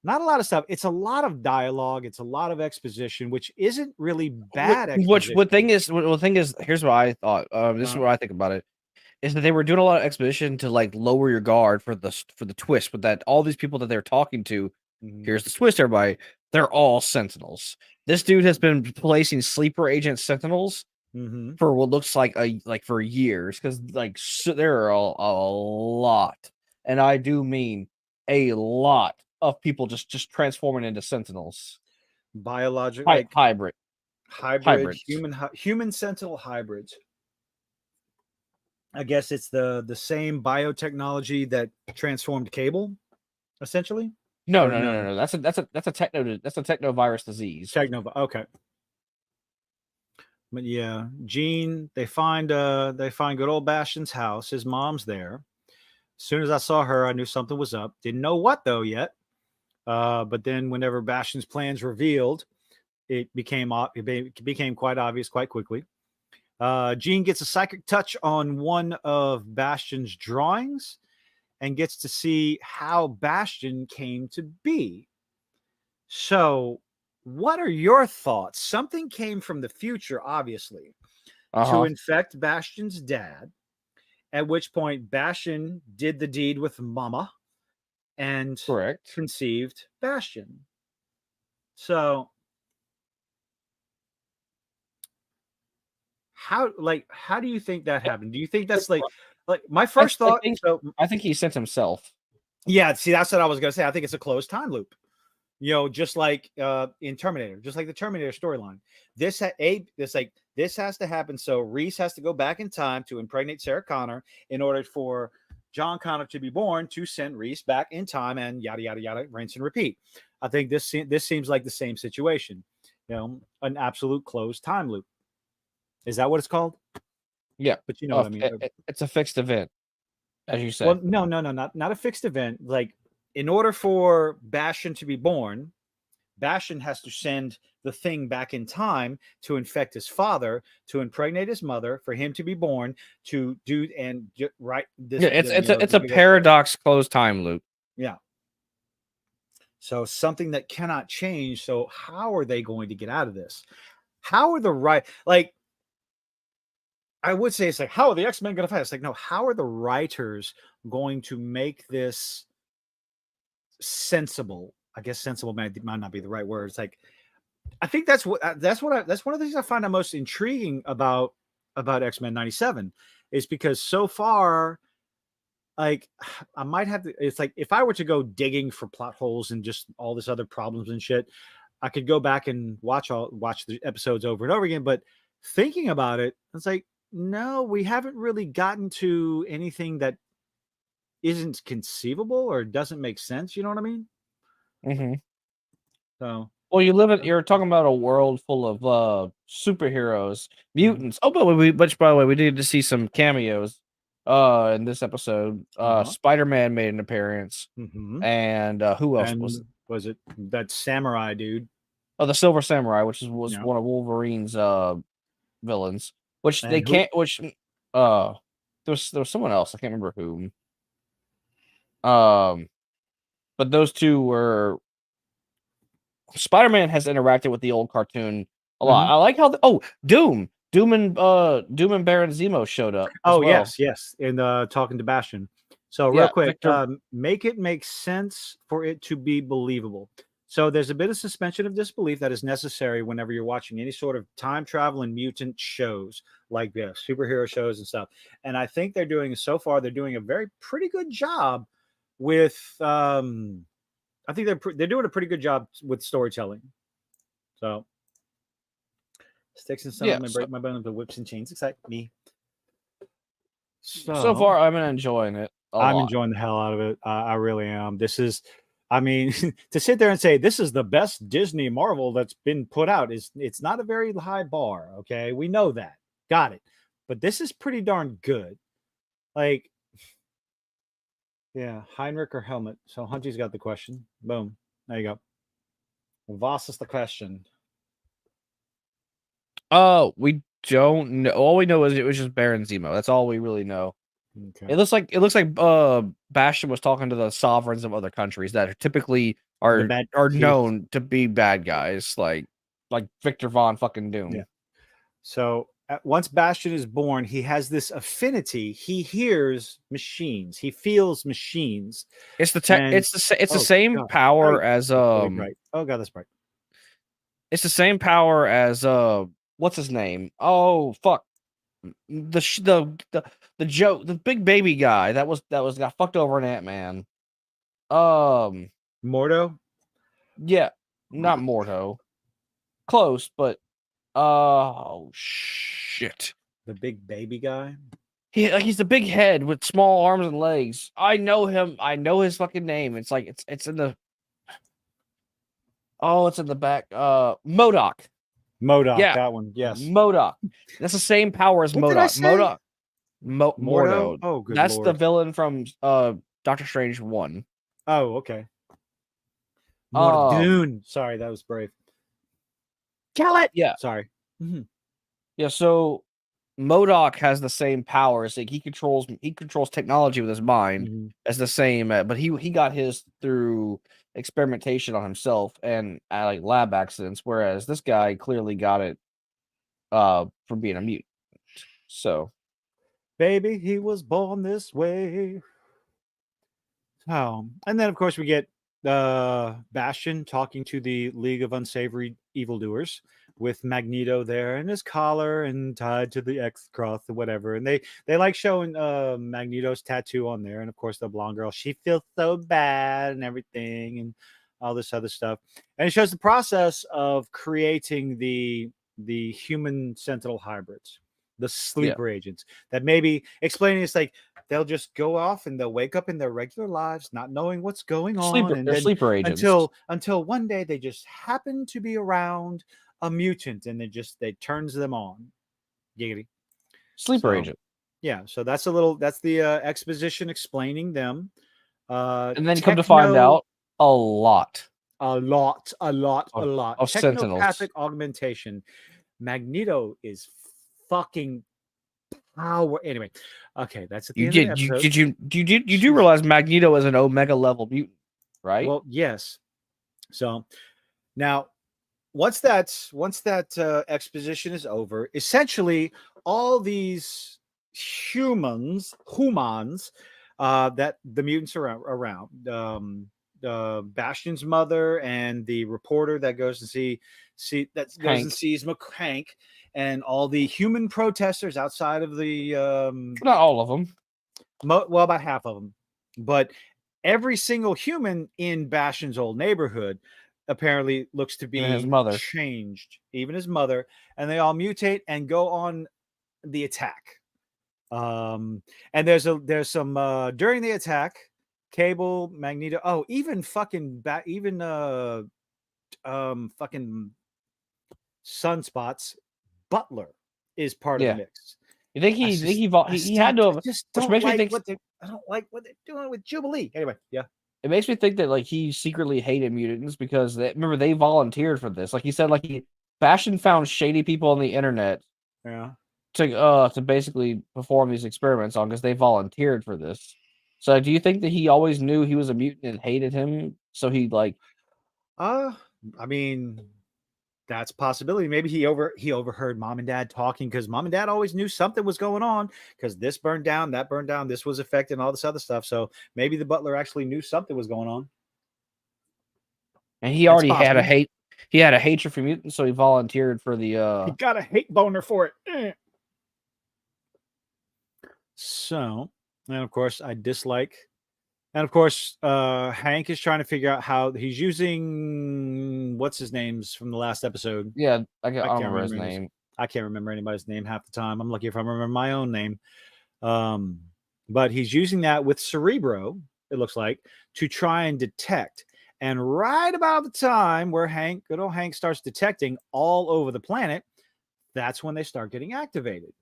Not a lot of stuff. It's a lot of dialogue. It's a lot of exposition, which isn't really bad. The thing is, here's what I thought. This is what I think about it. Is that they were doing a lot of exposition to lower your guard for the twist, but that all these people that they're talking to, here's the twist, everybody, they're all Sentinels. This dude has been placing sleeper agent Sentinels for what looks like for years, because there are a lot, and I do mean a lot of people just transforming into Sentinels, Biological, like hybrid hybrids. human sentinel hybrids. I guess it's the same biotechnology that transformed Cable, essentially. No. That's a technovirus disease. Okay. But yeah, Jean, they find good old Bastion's house. His mom's there. As soon as I saw her, I knew something was up. Didn't know what though yet. But then whenever Bastion's plans revealed, it became quite obvious quite quickly. Jean gets a psychic touch on one of Bastion's drawings and gets to see how Bastion came to be. So, what are your thoughts? Something came from the future, obviously, to infect Bastion's dad, at which point Bastion did the deed with Mama and conceived Bastion. So, how do you think that happened? Do you think that's like my first thought? I think he sent himself. Yeah, see, that's what I was gonna say. I think it's a closed time loop. Just like in Terminator, just like the Terminator storyline. This has to happen. So Reese has to go back in time to impregnate Sarah Connor in order for John Connor to be born, to send Reese back in time, and yada yada yada, rinse and repeat. I think this seems like the same situation. An absolute closed time loop. Is that what it's called? Yeah, but you know what I mean. It's a fixed event, as you say. Well, no, not a fixed event. Like, in order for Bastion to be born, Bastion has to send the thing back in time to infect his father, to impregnate his mother, for him to be born, to do and right. This, yeah, it's a paradox closed time loop. Yeah. So something that cannot change. So how are they going to get out of this? How are I would say it's like, how are the X Men going to fight? It's like, no, how are the writers going to make this sensible? I guess sensible might not be the right word. It's like, I think that's one of the things I find the most intriguing about X Men '97 is because so far, like, I might have to. It's like, if I were to go digging for plot holes and just all this other problems and shit, I could go back and watch the episodes over and over again. But thinking about it, it's like, no, we haven't really gotten to anything that isn't conceivable or doesn't make sense. You know what I mean? Mm-hmm. So, well, you're talking about a world full of superheroes, mutants. Oh, but by the way, we did to see some cameos in this episode. Spider-Man made an appearance, and who else was it? That samurai dude. Oh, the Silver Samurai, which was one of Wolverine's villains. Which and they can't. Which there was someone else. I can't remember who. But those two were. Spider-Man has interacted with the old cartoon a lot. I like how Doom and Baron Zemo showed up. Yes, in talking to Bastion. So real quick, make it make sense for it to be believable. So there's a bit of suspension of disbelief that is necessary whenever you're watching any sort of time travel and mutant shows like this, superhero shows and stuff. And I think they're doing a pretty good job with. I think they're doing a pretty good job with storytelling. So sticks and stones may break my bones, but whips and chains excite me. So far, I've been enjoying it. I'm enjoying the hell out of it. I really am. This is. I mean, to sit there and say this is the best Disney Marvel that's been put out it's not a very high bar. Okay, we know that, got it. But this is pretty darn good. Like, yeah, Heinrich or Helmet. So Hunchy's got the question. Boom, there you go. Voss is the question. We don't know. All we know is it was just Baron Zemo. That's all we really know. Okay. It looks like Bastion was talking to the sovereigns of other countries that typically are known to be bad guys, like Victor Von fucking Doom. Yeah. So once Bastion is born, he has this affinity. He hears machines. He feels machines. It's the same power as right. Oh god, that's right. It's the same power as what's his name? Oh fuck. The joke, the big baby guy that got fucked over in Ant-Man. Mordo? Yeah, not Mordo. Close, but oh shit. The big baby guy? He's a big head with small arms and legs. I know him. I know his fucking name. It's like it's in the it's in the back. MODOK. MODOK, Yeah, that one. Yes. MODOK. That's the same power as What did I MODOK. say? MODOK. Mordo? Mordo. Oh, good That's lord. the villain from Doctor Strange 1. Oh, okay. Mordoon. Sorry, that was brave. Kill it. Yeah. Sorry. Yeah, so MODOK has the same powers. Like he controls technology with his mind as the same, but he got his through experimentation on himself and like lab accidents, whereas this guy clearly got it from being a mutant. So, baby, he was born this way. Oh, and then of course we get Bastion talking to the League of Unsavory Evildoers with Magneto there in his collar and tied to the X cross or whatever. And they like showing Magneto's tattoo on there. And of course the blonde girl, she feels so bad and everything and all this other stuff. And it shows the process of creating the human sentinel hybrids, the sleeper agents that maybe explaining it's like they'll just go off and they'll wake up in their regular lives, not knowing what's going on. And they're then sleeper agents until one day they just happen to be around a mutant and they turns them on. Giggity. Sleeper agent. Yeah. So that's the exposition explaining them. And then come to find out a lot of technopathic sentinels. Augmentation. Magneto is fucking power. Anyway, okay, that's at the end of the episode. You do realize Magneto is an Omega level mutant, right? Well, yes. So now, once that exposition is over, essentially all these humans that the mutants are around. Bastion's mother and the reporter that goes and sees Hank and all the human protesters outside of the not all of them. Well, about half of them, but every single human in Bastion's old neighborhood apparently looks to be his mother changed, even his mother, and they all mutate and go on the attack. And there's some during the attack, Cable, Magneto, even fucking fucking Sunspots Butler is part of the mix. You think he had to have, just don't like I don't like what they're doing with Jubilee. Anyway, yeah. It makes me think that like he secretly hated mutants because remember they volunteered for this. Like he said, like Bastion found shady people on the internet. Yeah. To basically perform these experiments on because they volunteered for this. So do you think that he always knew he was a mutant and hated him? So he like I mean, that's a possibility. Maybe he overheard mom and dad talking because mom and dad always knew something was going on because this burned down, that burned down, this was affected, and all this other stuff. So maybe the butler actually knew something was going on. And he already had a hate. He had a hatred for mutants, so he volunteered for the. He got a hate boner for it. So, and of course, I dislike. And of course, Hank is trying to figure out how he's using what's his name's from the last episode. Yeah, I can't remember his name. I can't remember anybody's name half the time. I'm lucky if I remember my own name. But he's using that with Cerebro, it looks like, to try and detect. And right about the time where good old Hank starts detecting all over the planet, that's when they start getting activated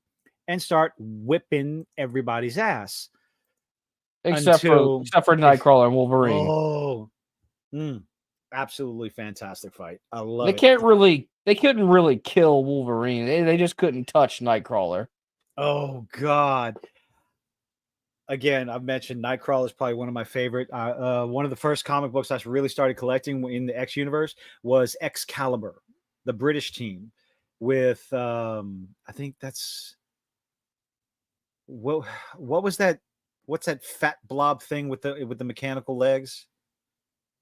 and start whipping everybody's ass. Except for Nightcrawler and Wolverine. Absolutely fantastic fight. I love it. They couldn't really kill Wolverine. They just couldn't touch Nightcrawler. Oh God. Again, I've mentioned Nightcrawler is probably one of my favorite. One of the first comic books I really started collecting in the X universe was Excalibur, the British team with I think that's what was that? What's that fat blob thing with the mechanical legs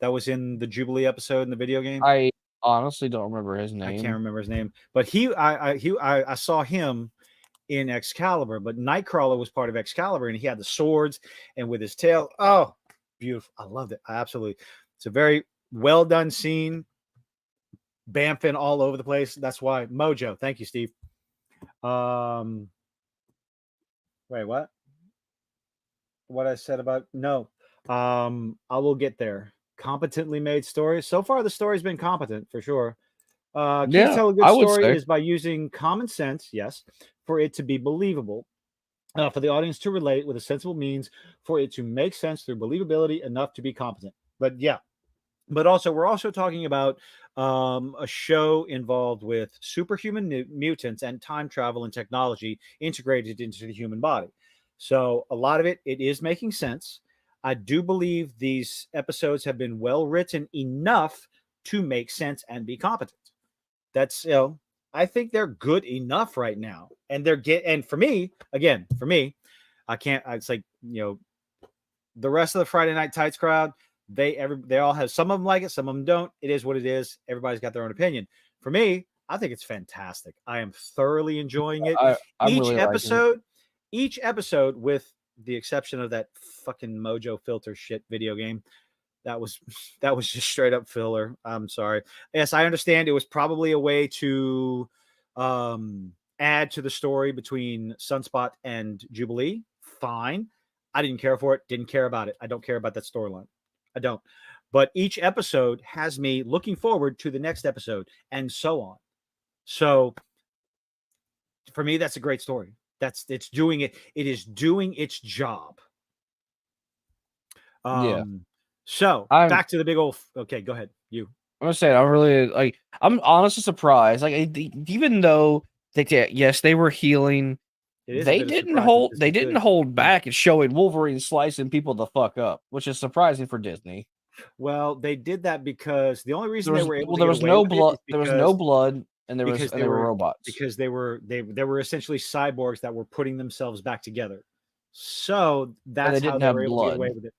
that was in the Jubilee episode in the video game? I honestly don't remember his I can't name. remember his name, but I saw him in Excalibur, but Nightcrawler was part of Excalibur, and he had the swords and with his tail. Oh, beautiful! I loved it. Absolutely, it's a very well done scene. Bamfing all over the place. That's why Mojo. Thank you, Steve. Wait, what? What I said about no. I will get there. Competently made stories. So far, the story's been competent for sure. Key to Yeah, tell a good I would story say. is by using common sense, yes, for it to be believable, for the audience to relate with a sensible means, for it to make sense through believability enough to be competent. But yeah, but also we're also talking about a show involved with superhuman mutants and time travel and technology integrated into the human body. So a lot of it is making sense. I do believe these episodes have been well written enough to make sense and be competent. That's I think they're good enough right now, and and for me, again, for me, I can't. It's like the rest of the Friday Night Tights crowd. They all have, some of them like it, some of them don't. It is what it is. Everybody's got their own opinion. For me, I think it's fantastic. I am thoroughly enjoying it. I'm Each really liking it. episode, with the exception of that fucking Mojo filter shit video game, that was just straight up filler. I'm sorry. Yes, I understand it was probably a way to add to the story between Sunspot and Jubilee. Fine. I didn't care for it. Didn't care about it. I don't care about that storyline. I don't. But each episode has me looking forward to the next episode and so on. So for me, that's a great story. It's doing it. It is doing its job. Yeah. So back to the big old. Okay, go ahead. You. I'm gonna say I'm really like. I'm honestly surprised. Like even though they were healing, they didn't hold back at showing Wolverine slicing people the fuck up, which is surprising for Disney. Well, they did that because the only reason they were able to there was no blood. There was no blood, and they were robots because they were essentially cyborgs that were putting themselves back together. So that's how they were able to get away with it.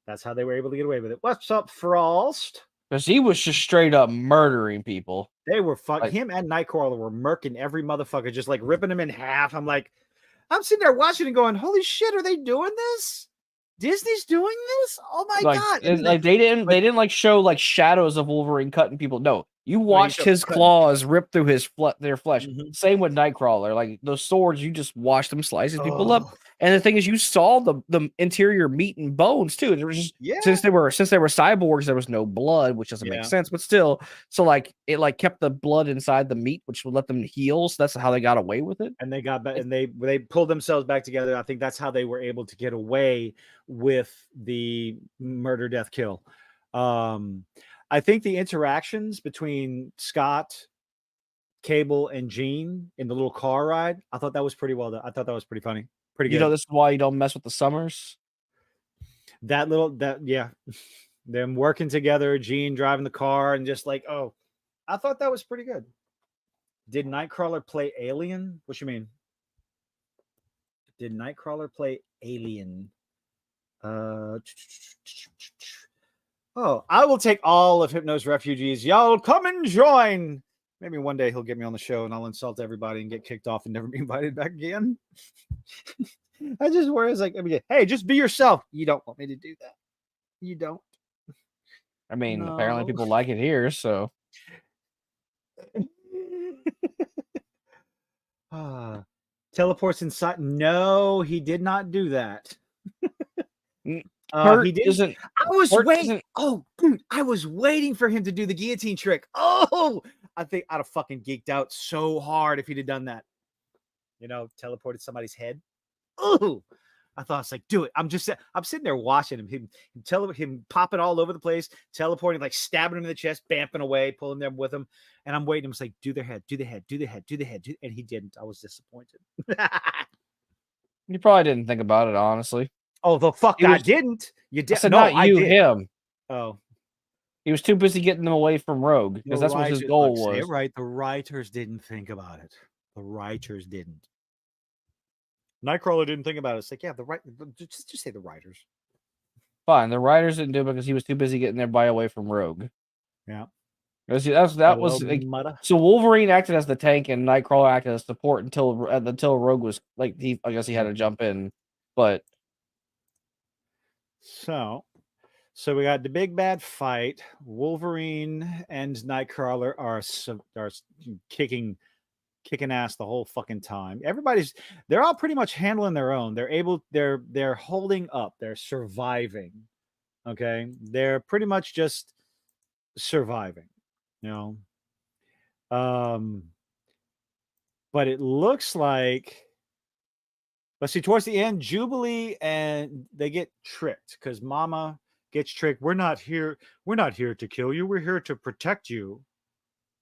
That's how they were able to get away with it. What's up, Frost? Because he was just straight up murdering people. They were him and Nightcrawler were murking every motherfucker, just like ripping them in half. I'm sitting there watching and going, "Holy shit, are they doing this? Disney's doing this? Oh my god!" They didn't like show like shadows of Wolverine cutting people. No, you watched his claws rip through their flesh. Mm-hmm. Same with Nightcrawler. Like those swords, you just watched them slicing people up. And the thing is, you saw the interior meat and bones too. There was just since they were cyborgs, there was no blood, which doesn't make sense. But still, so like it like kept the blood inside the meat, which would let them heal. So that's how they got away with it. And they got back, and they pulled themselves back together. I think that's how they were able to get away with the murder, death, kill. I think the interactions between Scott, Cable, and Jean in the little car ride, I thought that was pretty well done. I thought that was pretty funny. Pretty good. This is why you don't mess with the Summers. Them working together, Jean driving the car, and just like, I thought that was pretty good. Did Nightcrawler play Alien? What you mean? Did Nightcrawler play Alien? I will take all of Hypno's refugees. Y'all come and join. Maybe one day he'll get me on the show and I'll insult everybody and get kicked off and never be invited back again. I just whereas like, hey, just be yourself. You don't want me to do that. You don't. I mean, apparently people like it here, so. Teleports inside. No, he did not do that. He didn't. I was waiting. Oh, dude, I was waiting for him to do the guillotine trick. Oh, I think I'd have fucking geeked out so hard if he'd have done that. Teleported somebody's head. Oh, I thought it's like, do it. I'm sitting there watching him popping all over the place, teleporting, like stabbing him in the chest, bamping away, pulling them with him. And I'm waiting. I'm like, do their head, do the head, do the head, do the head. And he didn't. I was disappointed. You probably didn't think about it, honestly. Oh, the fuck! I didn't. You did. No, not you. Him. Oh, he was too busy getting them away from Rogue because that's what his goal was. Right. The writers didn't think about it. The writers didn't. Nightcrawler didn't think about it. It's like, yeah, just say the writers. Fine, the writers didn't do it because he was too busy getting their away from Rogue. Yeah. That was like, so Wolverine acted as the tank and Nightcrawler acted as support until Rogue was like I guess he had to jump in, but so we got the big bad fight. Wolverine and Nightcrawler are kicking ass the whole fucking time. They're all pretty much handling their own. They're holding up. They're surviving. Okay, they're pretty much just surviving. But it looks like, let's see, towards the end, Jubilee and they get tricked because Mama gets tricked. We're not here to kill you. We're here to protect you.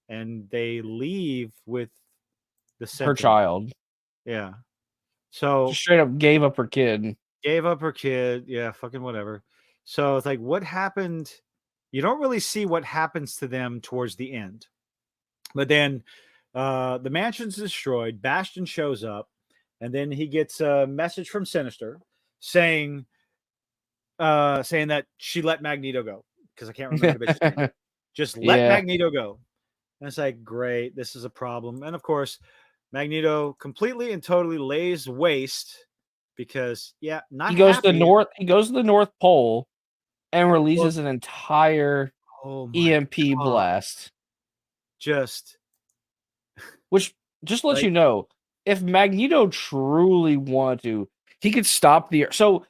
And they leave with her child. Yeah. So just straight up gave up her kid. Yeah, fucking whatever. So it's like, what happened? You don't really see what happens to them towards the end. But then the mansion's destroyed. Bastion shows up, and then he gets a message from Sinister saying that she let Magneto go, because I can't remember the bitch's name. Just let Magneto go. And it's like, great, this is a problem. And of course, Magneto completely and totally lays waste because he goes to the North Pole and releases an entire EMP blast. Which just lets you know, if Magneto truly wanted to, he could stop the. So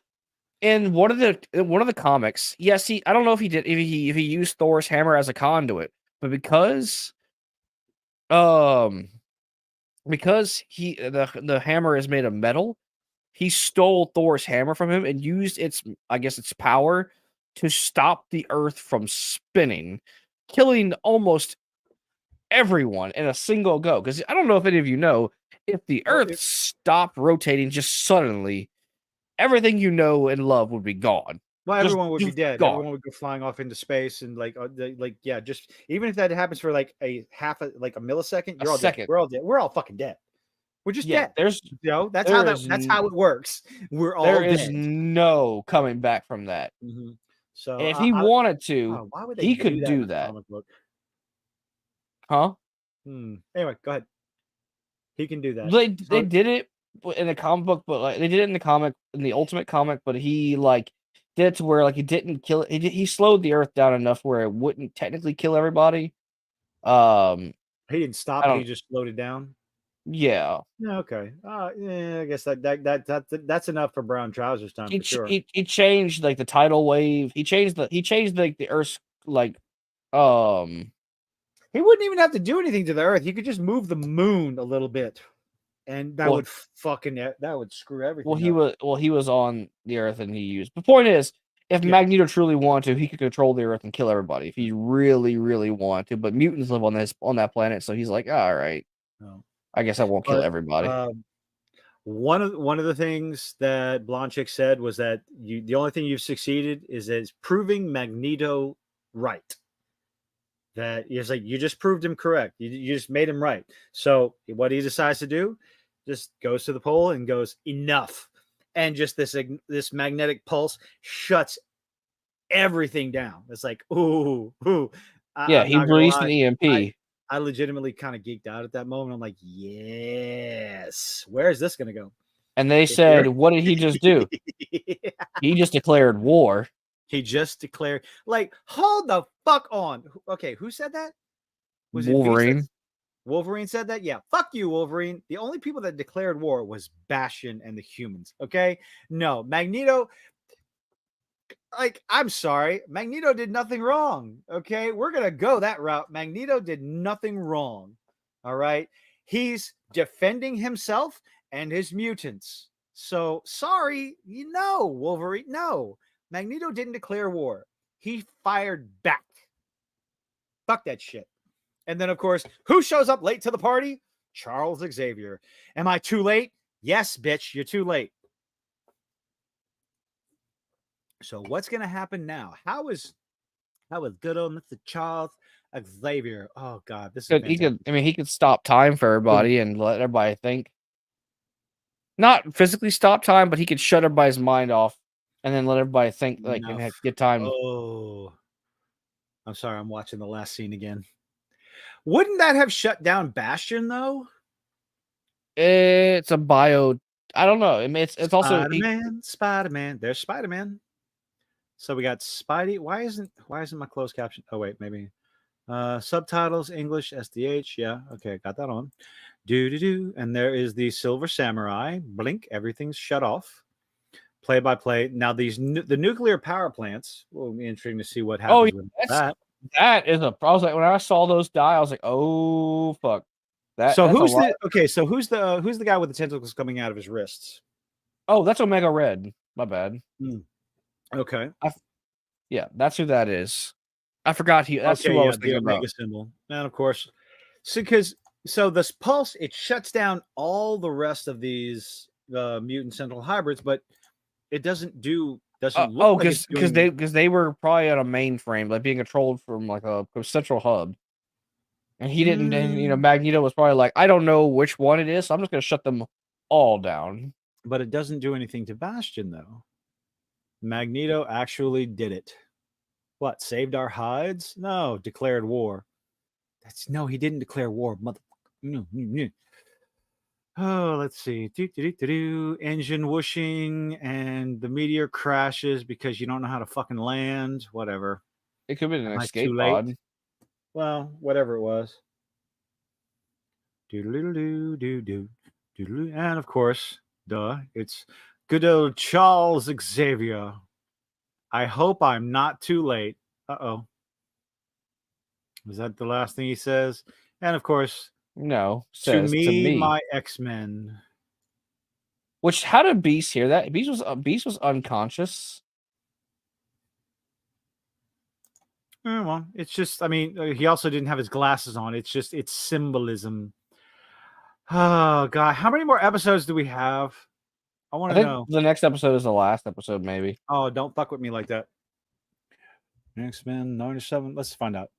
in one of the comics, yes, I don't know if he did, if he used Thor's hammer as a conduit, but because the hammer is made of metal, he stole Thor's hammer from him and used its power to stop the Earth from spinning, killing almost everyone in a single go. Because I don't know if any of you know, if the Earth stopped rotating just suddenly, everything you know and love would be gone. Well, everyone would be dead. Gone. Everyone would go flying off into space, and just even if that happens for like a millisecond, you're all dead. We're all dead. We're all fucking dead. We're just dead. That's how it works. We're all dead. There is no coming back from that. Mm-hmm. So if he wanted to, he could do that. Huh? Anyway, go ahead. He can do that. They did it in the comic book, but they did it in the Ultimate comic, but he did it to where he didn't kill it. He slowed the Earth down enough where it wouldn't technically kill everybody. He didn't stop it, he just slowed it down. Yeah. Okay. I guess that's enough for Brown Trousers time. For sure. He changed the tidal wave. He changed the Earth's He wouldn't even have to do anything to the Earth. He could just move the moon a little bit, and that would screw everything. He was on the Earth and he used. The point is, if Magneto truly wanted to, he could control the Earth and kill everybody if he really, really wanted to. But mutants live on that planet, so he's like, all right. No. I guess I won't kill everybody. One of the things that Blonchik said was that the only thing you've succeeded is proving Magneto right. That is you just proved him correct. You just made him right. So what he decides to do, just goes to the pole and goes, enough, and just this magnetic pulse shuts everything down. It's like, ooh. He released an EMP. I legitimately kind of geeked out at that moment. I'm like, yes, where is this going to go? And they said, what did he just do? He just declared war. He just declared, hold the fuck on. Okay, who said that? Was Wolverine? Wolverine said that? Yeah, fuck you, Wolverine. The only people that declared war was Bastion and the humans, okay? No, Magneto... I'm sorry. Magneto did nothing wrong. Okay. We're going to go that route. Magneto did nothing wrong. All right. He's defending himself and his mutants. So sorry. Wolverine. No. Magneto didn't declare war. He fired back. Fuck that shit. And then, of course, who shows up late to the party? Charles Xavier. Am I too late? Yes, bitch. You're too late. So what's going to happen now? How is good old Mr. Charles Xavier? Oh God, this is he could stop time for everybody and let everybody think. Not physically stop time, but he could shut everybody's mind off and then let everybody think and get time. Oh, I'm sorry, I'm watching the last scene again. Wouldn't that have shut down Bastion though? It's a bio. I don't know. I mean, it's also Spider-Man. There's Spider-Man. So we got Spidey. Why isn't my closed caption? Oh wait, maybe subtitles English SDH. Yeah, okay, got that on. Do. And there is the Silver Samurai. Blink. Everything's shut off. Play by play. Now the nuclear power plants. Will be interesting to see what happens with that. That is a. I was like, when I saw those die, I was like, oh fuck. So who's the guy with the tentacles coming out of his wrists? Oh, that's Omega Red. My bad. Okay. Yeah, that's who that is. I forgot that's who I was thinking about. Omega symbol. And of course, so this pulse, it shuts down all the rest of these mutant central hybrids, but it doesn't look because they were probably on a mainframe, like being controlled from like a central hub. And he didn't, and Magneto was probably like, I don't know which one it is, so I'm just going to shut them all down. But it doesn't do anything to Bastion, though. Magneto actually did it. What, saved our hides? No, declared war. He didn't declare war, motherfucker. Oh, let's see. Engine whooshing, and the meteor crashes because you don't know how to fucking land. Whatever. It could have been an escape pod. Well, whatever it was. And of course, it's good old Charles Xavier. I hope I'm not too late. Uh-oh. Is that the last thing he says? And of course, no. To me, my X Men. Which, how did Beast hear that? Beast was unconscious. Well, it's just, I mean, he also didn't have his glasses on. It's symbolism. Oh, God. How many more episodes do we have? I want to know. The next episode is the last episode, maybe. Oh, don't fuck with me like that. X-Men 97. Let's find out.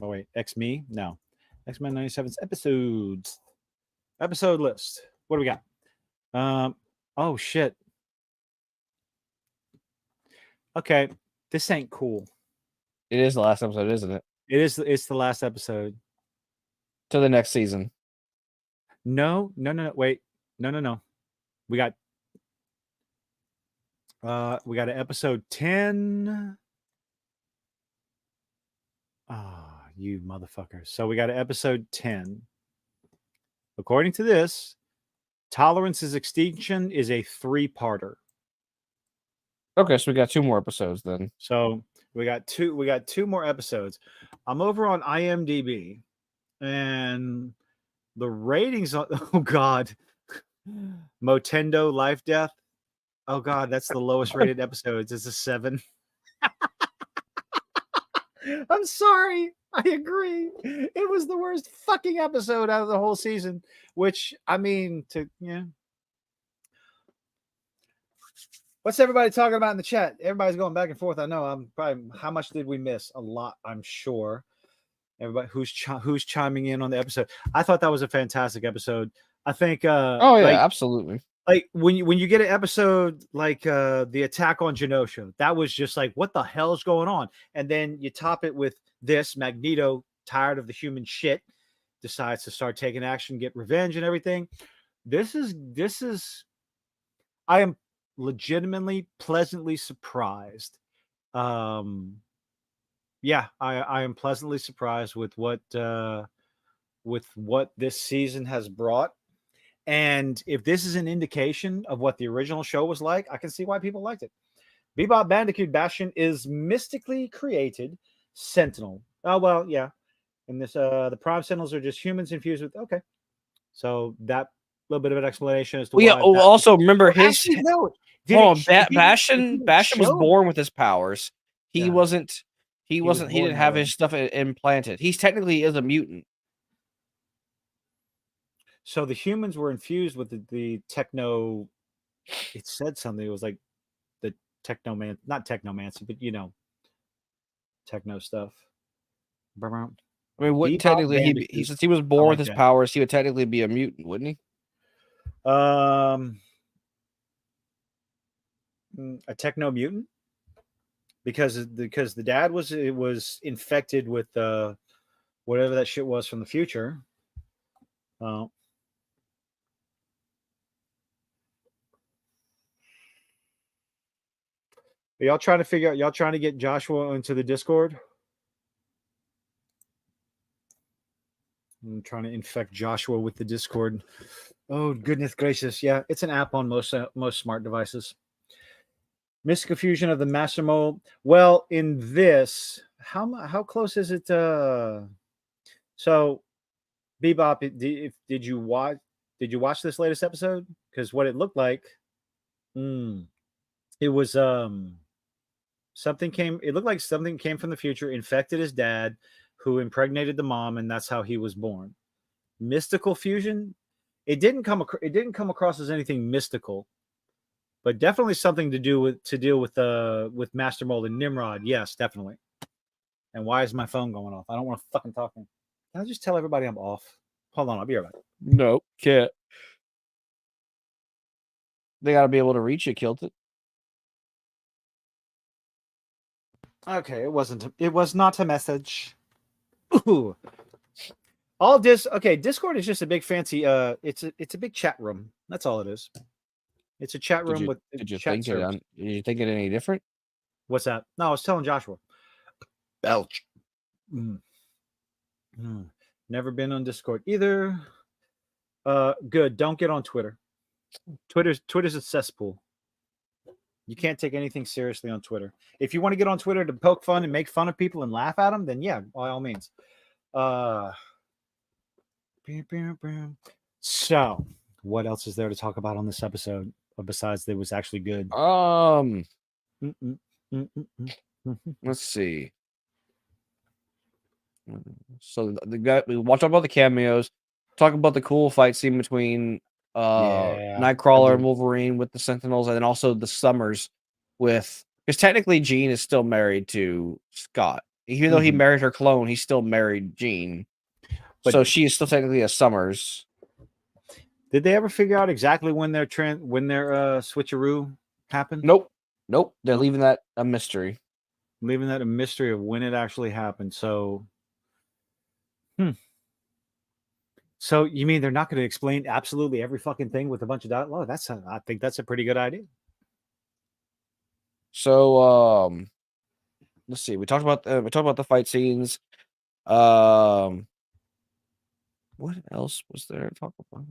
Oh, wait. X-Me? No. X-Men 97's episodes. Episode list. What do we got? Oh, shit. Okay. This ain't cool. It is the last episode, isn't it? It is. It's the last episode. To the next season. No. Wait. No. We got an episode 10. Ah, you motherfuckers. So we got an episode 10. According to this, Tolerance's Extinction is a 3-parter. Okay, so we got 2 more episodes then. So we got two more episodes. I'm over on IMDb, and the ratings on, oh God, Motendo Life Death. Oh God, that's the lowest rated episodes. It's a 7. I'm sorry. I agree. It was the worst fucking episode out of the whole season, which, I mean, What's everybody talking about in the chat? Everybody's going back and forth. I know. I'm probably. How much did we miss? A lot, I'm sure. Everybody who's chiming in on the episode. I thought that was a fantastic episode. I think. Absolutely. Like when you get an episode like the attack on Genosha, that was just like, what the hell's going on? And then you top it with this. Magneto, tired of the human shit, decides to start taking action, get revenge, and everything. This is. I am legitimately pleasantly surprised. I am pleasantly surprised with what this season has brought. And if this is an indication of what the original show was like, I can see why people liked it. Bebop Bandicoot Bastion is mystically created Sentinel. Oh, well, yeah. And this the Prime Sentinels are just humans infused with, okay. So that little bit of an explanation as to why. Also remember his. Actually, no. Bastion was born with his powers. He didn't have his stuff implanted. He's technically is a mutant. So the humans were infused with the techno. It said something. It was like the technoman, not technomancy, but techno stuff. I mean, wouldn't technically since he was born with his powers, he would technically be a mutant, wouldn't he? A techno mutant, because the dad was infected with whatever that shit was from the future. Are y'all trying to figure out? Y'all trying to get Joshua into the Discord? I'm trying to infect Joshua with the Discord. Oh, goodness gracious. Yeah, it's an app on most smart devices. Misconfusion of the master mold. Well, in this, how close is it? So, Bebop, did you watch this latest episode? Because what it looked like, it was something came. It looked like something came from the future, infected his dad, who impregnated the mom, and that's how he was born. Mystical fusion. It didn't come across as anything mystical, but definitely something to deal with Master Mold and Nimrod. Yes, definitely. And why is my phone going off? I don't want to fucking talk. Can I just tell everybody I'm off? Hold on, I'll be right back. No, can't. They got to be able to reach you, Killed it. Okay, it was not a message. Ooh. Discord is just a big fancy it's a big chat room. That's all it is. It's a chat room with Did you chat think it any different? What's that? No, I was telling Joshua. Belch. Never been on Discord either. Good. Don't get on Twitter. Twitter's a cesspool. You can't take anything seriously on Twitter. If you want to get on Twitter to poke fun and make fun of people and laugh at them, then yeah, by all means. So, what else is there to talk about on this episode besides that it was actually good? Let's see. So we watch about the cameos, talk about the cool fight scene between Nightcrawler and Wolverine with the Sentinels, and then also the Summers because technically Jean is still married to Scott. Even though he married her clone, he still married Jean. But, so she is still technically a Summers. Did they ever figure out exactly when their switcheroo happened? Nope. They're leaving that a mystery. Leaving that a mystery of when it actually happened. So, So you mean they're not going to explain absolutely every fucking thing with a bunch of dialogue? I think that's a pretty good idea. So, let's see. We talked about the fight scenes. What else was there to talk about?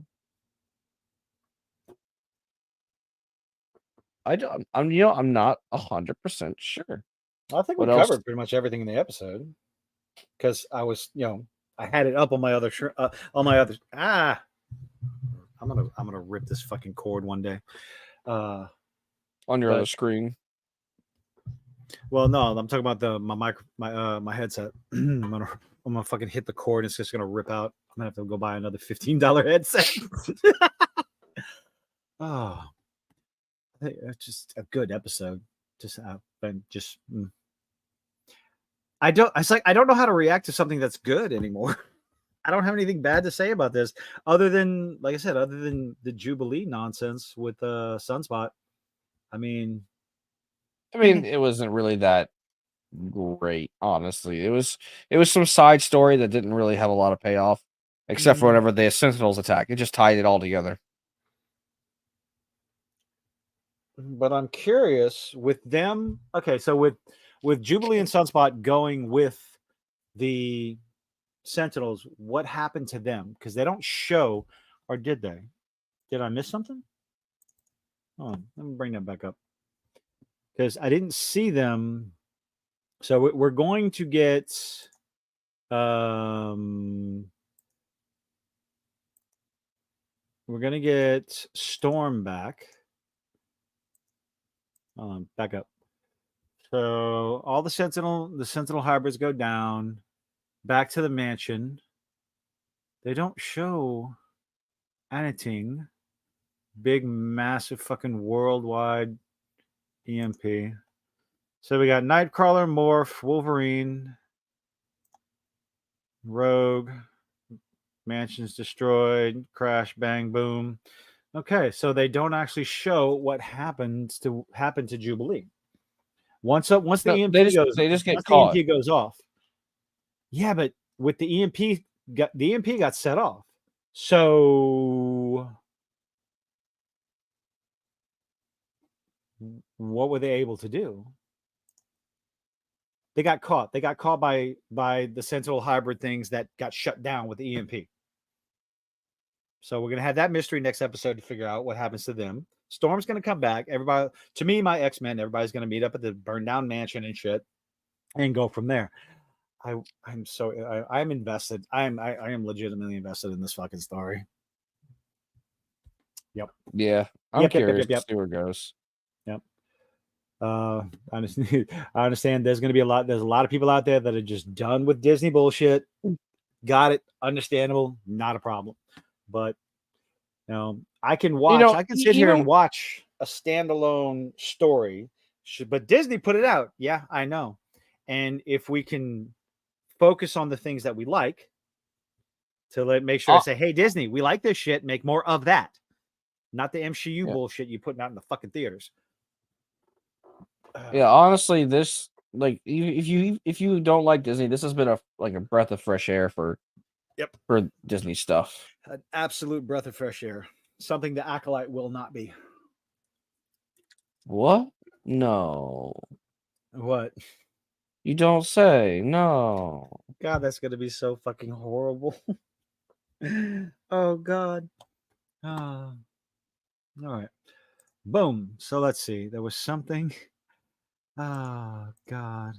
I'm not 100% sure. I think we covered pretty much everything in the episode because I was, I had it up on my other I'm gonna rip this fucking cord one day. On your other screen. Well, no, I'm talking about my headset. I'm gonna fucking hit the cord and it's just gonna rip out. I'm gonna have to go buy another $15 headset. Oh, I think it's just a good episode. I don't know how to react to something that's good anymore. I don't have anything bad to say about this, other than, like I said, other than the Jubilee nonsense with Sunspot. I mean, it wasn't really that great, honestly. It was some side story that didn't really have a lot of payoff, except for whenever the Sentinels attack. It just tied it all together. But I'm curious with them. Okay, so with Jubilee and Sunspot going with the Sentinels, what happened to them? Because they don't show, or did they? Did I miss something? Oh, let me bring that back up. Because I didn't see them. So we're going to get we're going to get Storm back. Back up. So all the Sentinel hybrids go down, back to the mansion. They don't show anything. Big, massive, fucking worldwide EMP. So we got Nightcrawler, Morph, Wolverine, Rogue, mansion's destroyed, crash, bang, boom. Okay, so they don't actually show what happened to Jubilee. Once the EMP they just get caught. The EMP goes off. Yeah, but with the EMP got set off. So what were they able to do? They got caught. They got caught by the Sentinel hybrid things that got shut down with the EMP. So we're gonna have that mystery next episode to figure out what happens to them. Storm's gonna come back. Everybody, to me, my X Men, everybody's gonna meet up at the burned down mansion and shit, and go from there. I'm invested. I am legitimately invested in this fucking story. Yep. Yeah, I'm curious to see where it goes. Yep. I understand there's going to be there's a lot of people out there that are just done with Disney bullshit. Got it. Understandable. Not a problem. But, I can watch, I can sit here and watch a standalone story, but Disney put it out. Yeah, I know. And if we can focus on the things that we like to make sure to say, hey, Disney, we like this shit. Make more of that. Not the MCU bullshit you putting out in the fucking theaters. Yeah, honestly, this if you don't like Disney, this has been a breath of fresh air for Disney stuff. An absolute breath of fresh air. Something the Acolyte will not be. What? No. What? You don't say. No. God, that's gonna be so fucking horrible. Oh God. All right. Boom. So let's see. There was something. Oh God.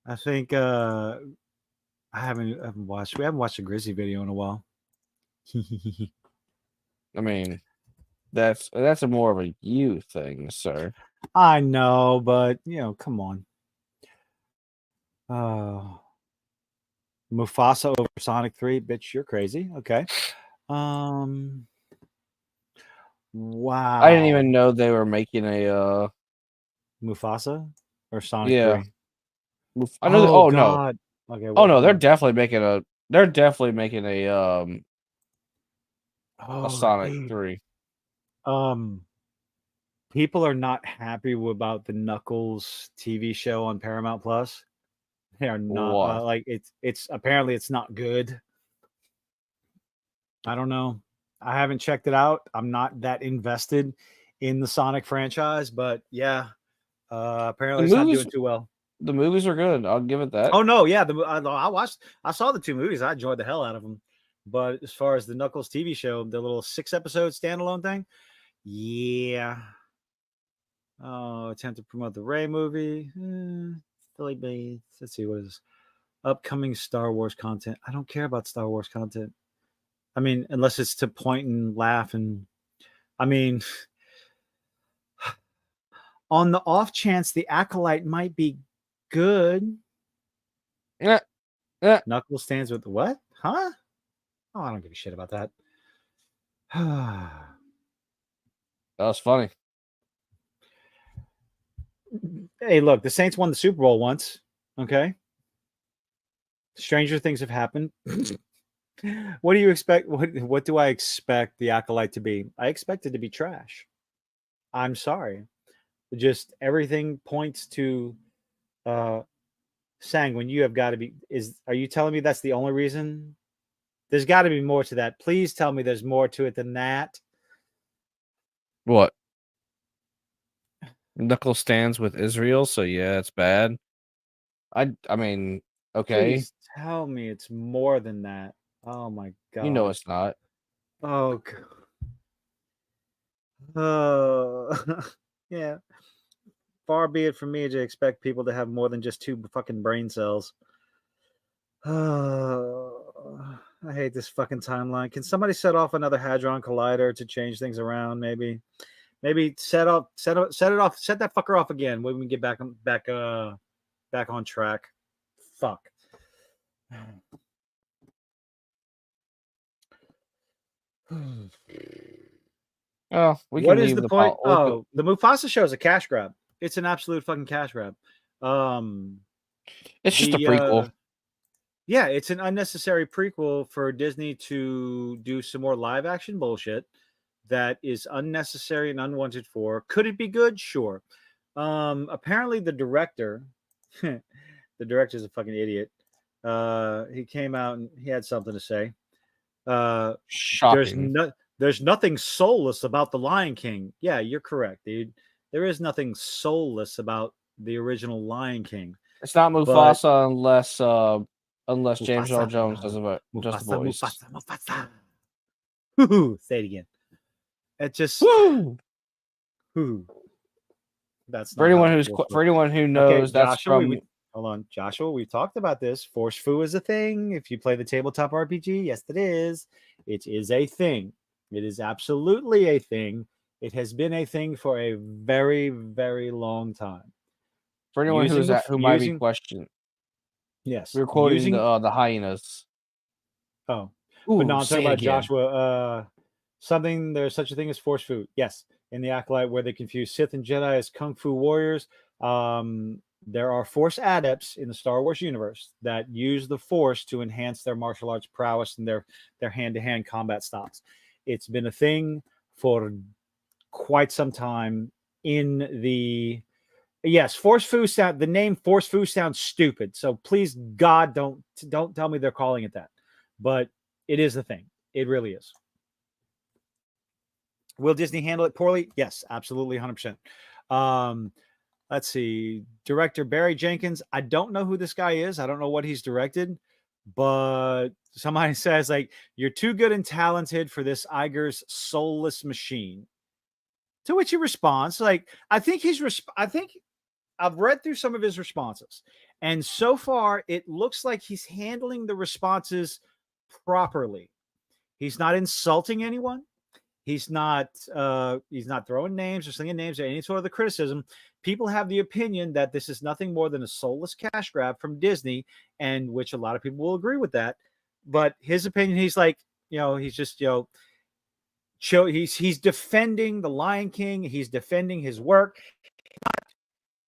I think we haven't watched a Grizzly video in a while. I mean, that's a more of a you thing, sir. I know, but come on. Mufasa over Sonic 3, bitch, you're crazy. Okay. Wow. I didn't even know they were making a Mufasa or Sonic 3. I know. God. No. Okay. Oh no, they're definitely making a Sonic 3. People are not happy about the Knuckles TV show on Paramount Plus. They are not it's apparently it's not good. I don't know. I haven't checked it out. I'm not that invested in the Sonic franchise, but yeah, apparently it's not doing too well. The movies are good. I'll give it that. Oh no, yeah, I saw the 2 movies. I enjoyed the hell out of them. But as far as the Knuckles TV show, the little 6-episode standalone thing, yeah. Oh, attempt to promote the Rey movie. Let's see, what is this? Upcoming Star Wars content. I don't care about Star Wars content. I mean, unless it's to point and laugh, and I mean, on the off chance the Acolyte might be good. Yeah. Knuckles stands with what? Huh? Oh, I don't give a shit about that. That was funny. Hey, look, the Saints won the Super Bowl once. Okay. Stranger things have happened. What do you expect? What do I expect the Acolyte to be? I expect it to be trash. I'm sorry. Just everything points to Sanguine. You have got to be. Are you telling me that's the only reason? There's got to be more to that. Please tell me there's more to it than that. What? Knuckles stands with Israel, so yeah, it's bad. I mean, okay. Please tell me it's more than that. Oh my God. You know it's not. Oh God. Yeah. Far be it from me to expect people to have more than just 2 fucking brain cells. I hate this fucking timeline. Can somebody set off another Hadron Collider to change things around? Maybe set that fucker off again when we get back on track. Fuck. Oh, what is the point? Oh, the Mufasa show is a cash grab. It's an absolute fucking cash grab. It's just a prequel. Yeah, it's an unnecessary prequel for Disney to do some more live action bullshit that is unnecessary and unwanted for. Could it be good? Sure. Apparently the director, the director's a fucking idiot. He came out and he had something to say. Shocking. There's nothing soulless about the Lion King. Yeah, you're correct, dude. There is nothing soulless about the original Lion King. It's not Mufasa unless James Earl Mufasa, Jones does the voice. Mufasa. Woo-hoo. Say it again. It just Woo! woo. That's For anyone who knows, okay, that's Joshua, from. Hold on, Joshua. We talked about this. Force Fu is a thing. If you play the tabletop RPG, yes, it is. It is a thing. It is absolutely a thing. It has been a thing for a very, very long time. For anyone who might be questioning, yes, we're quoting the hyenas. Oh, Ooh, but no, I'm talking about again. Joshua. There's such a thing as Force Fu. Yes, in the Acolyte, where they confuse Sith and Jedi as kung fu warriors. There are Force adepts in the Star Wars universe that use the Force to enhance their martial arts prowess and their hand-to-hand combat styles. It's been a thing for quite some time. Force Fu sound. The name Force Fu sounds stupid, so please God don't tell me they're calling it that. But it is a thing. It really is. Will Disney handle it poorly? Yes, absolutely, 100%. Let's see. Director Barry Jenkins. I don't know who this guy is. I don't know what he's directed, but somebody says, like, you're too good and talented for this Iger's soulless machine. To which he responds, like, I think I've read through some of his responses, and so far it looks like he's handling the responses properly. He's not insulting anyone. He's not throwing names or slinging names or any sort of the criticism. People have the opinion that this is nothing more than a soulless cash grab from Disney, and which a lot of people will agree with that. But his opinion, he's like, he's just, he's defending the Lion King. He's defending his work, not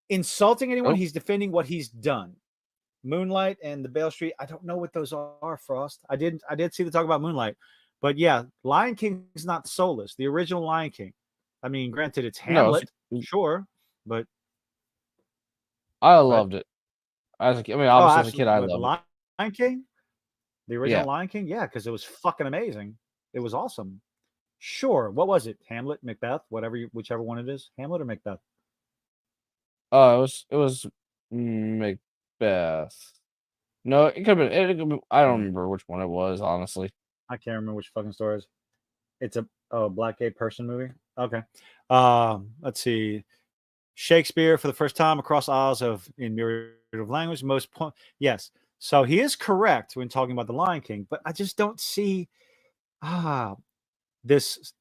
insulting anyone. He's defending what he's done. Moonlight and the Bale Street. I don't know what those are, Frost. I did see the talk about Moonlight, but yeah, Lion King is not soulless. The original Lion King. I mean, granted, it's Hamlet, sure, but I loved it. Obviously, as a kid, I loved it. Lion King, the original Lion King, yeah, because it was fucking amazing. It was awesome. Sure, what was it? Hamlet, Macbeth, whichever one it is, Hamlet or Macbeth. It was Macbeth. No, it could have been. I don't remember which one it was, honestly. I can't remember which fucking story it is. It's a black gay person movie. Okay. Let's see. Shakespeare for the first time across aisles in myriad of language. Yes. So he is correct when talking about the Lion King, but I just don't see this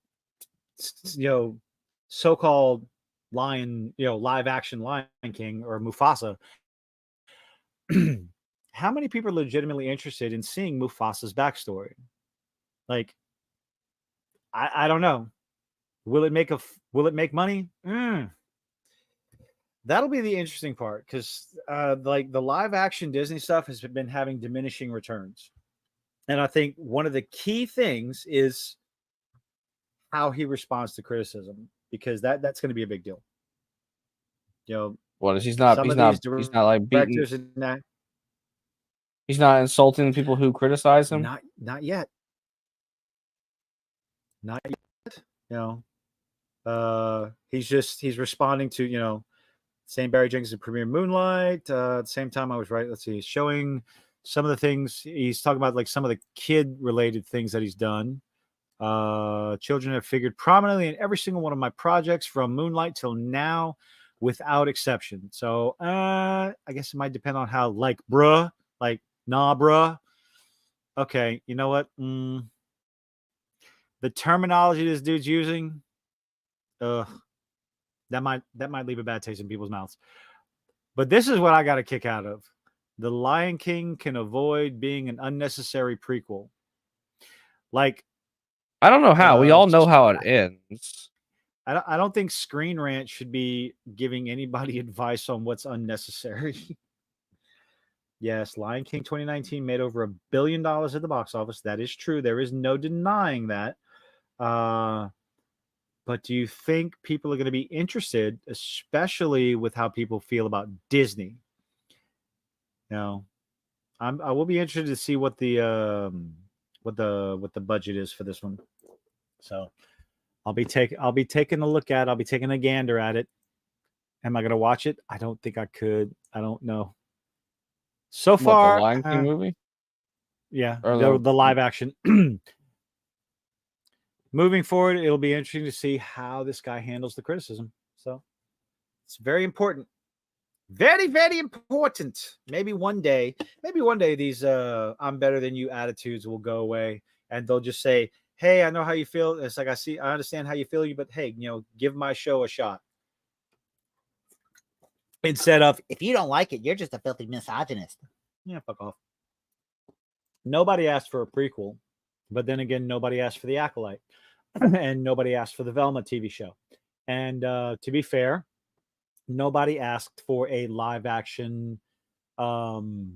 so-called lion, live action Lion King or Mufasa. How many people are legitimately interested in seeing Mufasa's backstory? Like, I don't know. Will it make money? That'll be the interesting part, because like the live action Disney stuff has been having diminishing returns. And I think one of the key things is how he responds to criticism, because that's going to be a big deal. What is he's not like beating, he's not insulting the people who criticize him. Not yet. Not yet. He's responding to, saying Barry Jenkins' premiere Moonlight. At the same time, I was right. Let's see, showing some of the things he's talking about, like some of the kid-related things that he's done. Children have figured prominently in every single one of my projects from Moonlight till now, without exception. So I guess it might depend on how, like, bruh, like, nah, bruh. Okay, you know what? The terminology this dude's using, that might leave a bad taste in people's mouths. But this is what I got a kick out of. The Lion King can avoid being an unnecessary prequel. Like, I don't know how. We all know how it ends. I don't think Screen Rant should be giving anybody advice on what's unnecessary. Yes, Lion King 2019 made over $1 billion at the box office. That is true. There is no denying that. But do you think people are going to be interested, especially with how people feel about Disney? No, I will be interested to see what the budget is for this one. So I'll be taking a look at it. I'll be taking a gander at it. Am I going to watch it? I don't think I could. I don't know. So far, the Lion King movie? Yeah, or the live action. Moving forward, it'll be interesting to see how this guy handles the criticism. So it's very important. Very, very important. Maybe one day these I'm better than you attitudes will go away and they'll just say, hey, I know how you feel. It's like, I understand how you feel, but hey, give my show a shot. Instead of, if you don't like it, you're just a filthy misogynist. Yeah, fuck off. Nobody asked for a prequel, but then again, nobody asked for The Acolyte, and nobody asked for the Velma TV show. And to be fair, nobody asked for a live action One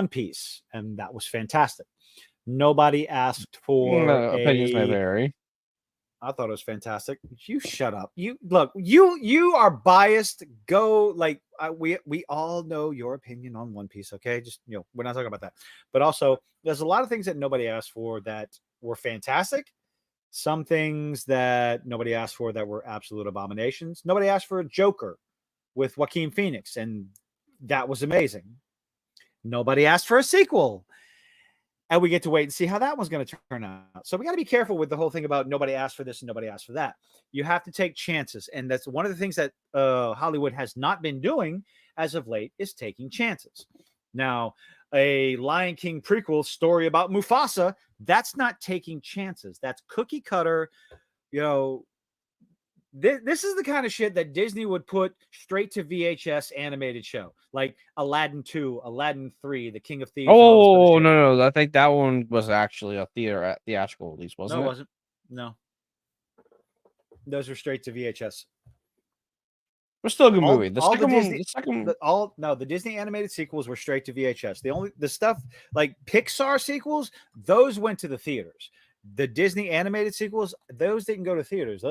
Piece, and that was fantastic. Nobody asked for opinions may vary. I thought it was fantastic. You shut up. You look. You are biased. Go like we all know your opinion on One Piece. Okay, just we're not talking about that. But also, there's a lot of things that nobody asked for that were fantastic. Some things that nobody asked for that were absolute abominations. Nobody asked for a Joker with Joaquin Phoenix, and that was amazing. Nobody asked for a sequel. And we get to wait and see how that one's going to turn out. So we got to be careful with the whole thing about nobody asked for this and nobody asked for that. You have to take chances. And that's one of the things that Hollywood has not been doing as of late is taking chances. Now, a Lion King prequel story about Mufasa, that's not taking chances. That's cookie cutter, This is the kind of shit that Disney would put straight to VHS animated show, like Aladdin 2, Aladdin 3, The King of Thieves. Oh, no. I think that one was actually a theatrical release, wasn't it? No, it wasn't. No. Those were straight to VHS. But still a good movie. The Disney animated sequels were straight to VHS. The stuff like Pixar sequels, those went to the theaters. The Disney animated sequels, those didn't go to theaters.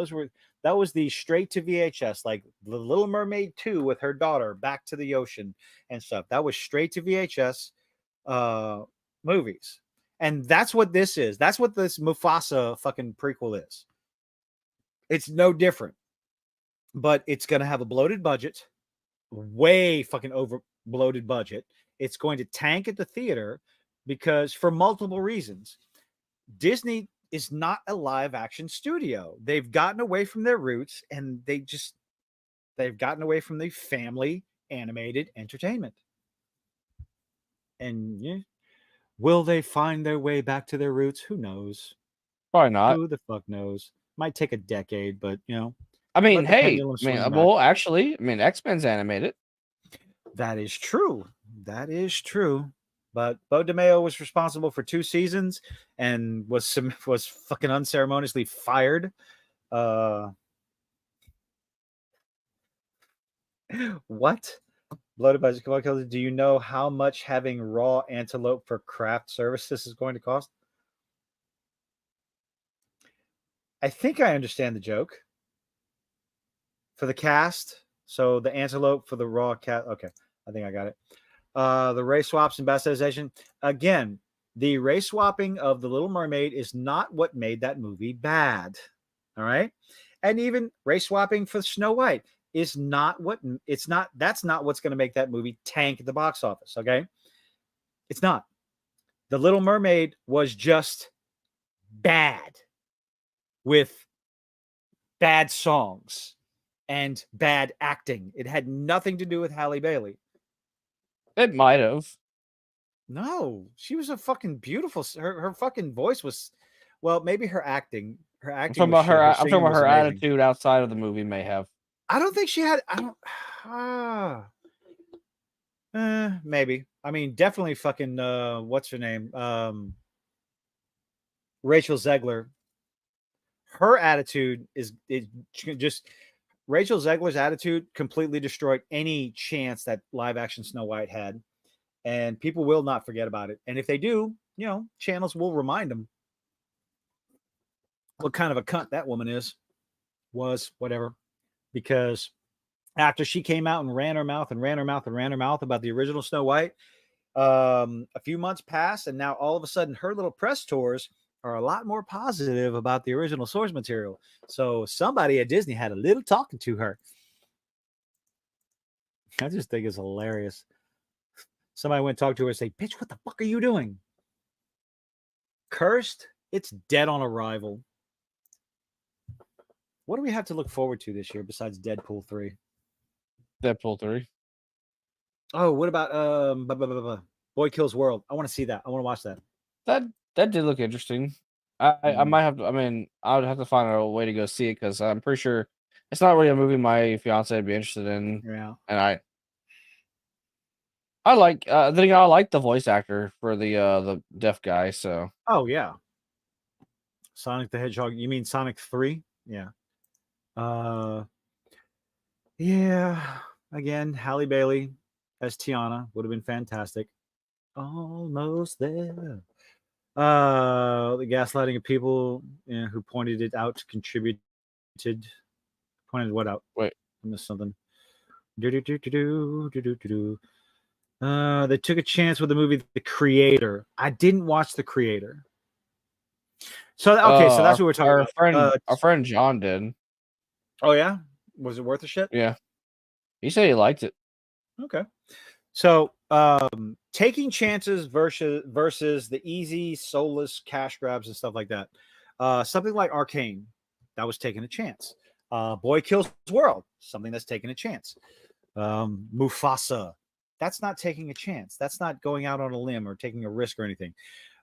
That was the straight to VHS, like The Little Mermaid 2 with her daughter back to the ocean and stuff. That was straight to VHS movies. And that's what this is. That's what this Mufasa fucking prequel is. It's no different. But it's going to have a bloated budget, way fucking over bloated budget. It's going to tank at the theater because for multiple reasons. Disney is not a live action studio. They've gotten away from their roots and they've gotten away from the family animated entertainment. And will they find their way back to their roots? Who knows? Probably not. Who the fuck knows? Might take a decade, but I mean, X Men's animated. That is true. But Bo DeMeo was responsible for 2 seasons and was fucking unceremoniously fired. What? Bloated budget. Do you know how much having raw antelope for craft services is going to cost? I think I understand the joke. For the cast, so the antelope for the raw cat. Okay, I think I got it. The race swaps and bastardization. Again, the race swapping of The Little Mermaid is not what made that movie bad. All right. And even race swapping for Snow White is not that's not what's going to make that movie tank at the box office. Okay. It's not. The Little Mermaid was just bad with bad songs and bad acting. It had nothing to do with Halle Bailey. It might have. No, she was a fucking beautiful. Her fucking voice was, well, maybe her acting. I'm talking about her attitude outside of the movie may have. I don't think she had. Maybe. I mean, definitely fucking. What's her name? Rachel Zegler. Her attitude is just. Rachel Zegler's attitude completely destroyed any chance that live action Snow White had. And people will not forget about it. And if they do, channels will remind them what kind of a cunt that woman was, whatever. Because after she came out and ran her mouth about the original Snow White, A few months passed, and now all of a sudden, her little press tours are a lot more positive about the original source material. So somebody at Disney had a little talking to her. I just think it's hilarious. Somebody went and talked to her and say, "Bitch, what the fuck are you doing?" Cursed, it's dead on arrival. What do we have to look forward to this year besides Deadpool 3? Deadpool 3. Oh, what about Boy Kills World? I want to see that. I want to watch that. That did look interesting. I might have to, I mean, I would have to find a way to go see it because I'm pretty sure it's not really a movie my fiance would be interested in. Yeah. And I like then again, I like the voice actor for the deaf guy, so Oh yeah. Sonic the Hedgehog. You mean Sonic 3? Yeah. Yeah. Again, Halle Bailey as Tiana would have been fantastic. Almost there. The gaslighting of people who pointed it out contributed. Pointed what out? wait. I missed something. They took a chance with the movie The Creator. I didn't watch The Creator. So okay, so that's what we're talking about. Our friend John did. Oh yeah, was it worth a shit? Yeah, he said he liked it. Okay, so taking chances versus the easy, soulless cash grabs and stuff like that. Something like Arcane, that was taking a chance. Boy Kills World, something that's taking a chance. Mufasa, that's not taking a chance. That's not going out on a limb or taking a risk or anything.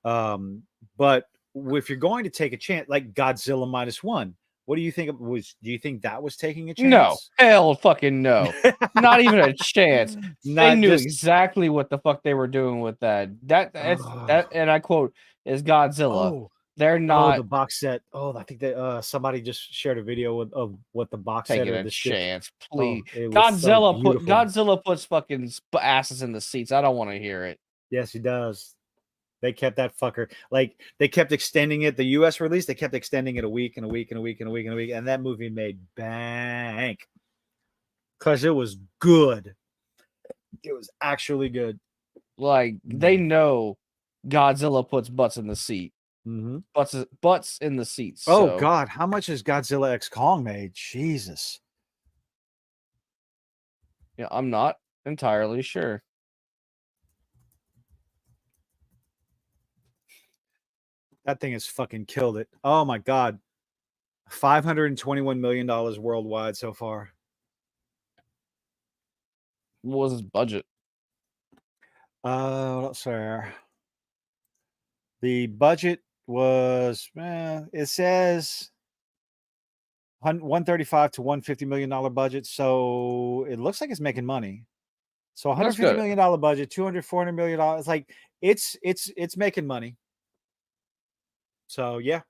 But if you're going to take a chance, like Godzilla -1, what do you think do you think that was taking a chance? No, hell fucking no. Not even a chance. They knew exactly what the fuck they were doing with that. That and I quote is Godzilla. Oh, they're not the box set. Oh, I think that somebody just shared a video of what the box set taking or a the chance, please. Godzilla Godzilla puts fucking asses in the seats. I don't want to hear it. Yes, he does. They kept that fucker. Like, they kept extending it. The US release, they kept extending it a week and a week and a week and a week and a week. And that movie made bank. Because it was good. It was actually good. Like, they know Godzilla puts butts in the seat. Mm-hmm. Butts in the seats. Oh, so. God. How much has Godzilla X Kong made? Jesus. Yeah, I'm not entirely sure. That thing has fucking killed it. Oh my God. $521 million worldwide so far. What was his budget? Let's see. The budget was, it says 135 to $150 million budget. So it looks like it's making money. So $150 million budget, $200-400 million. Like it's making money. So yeah,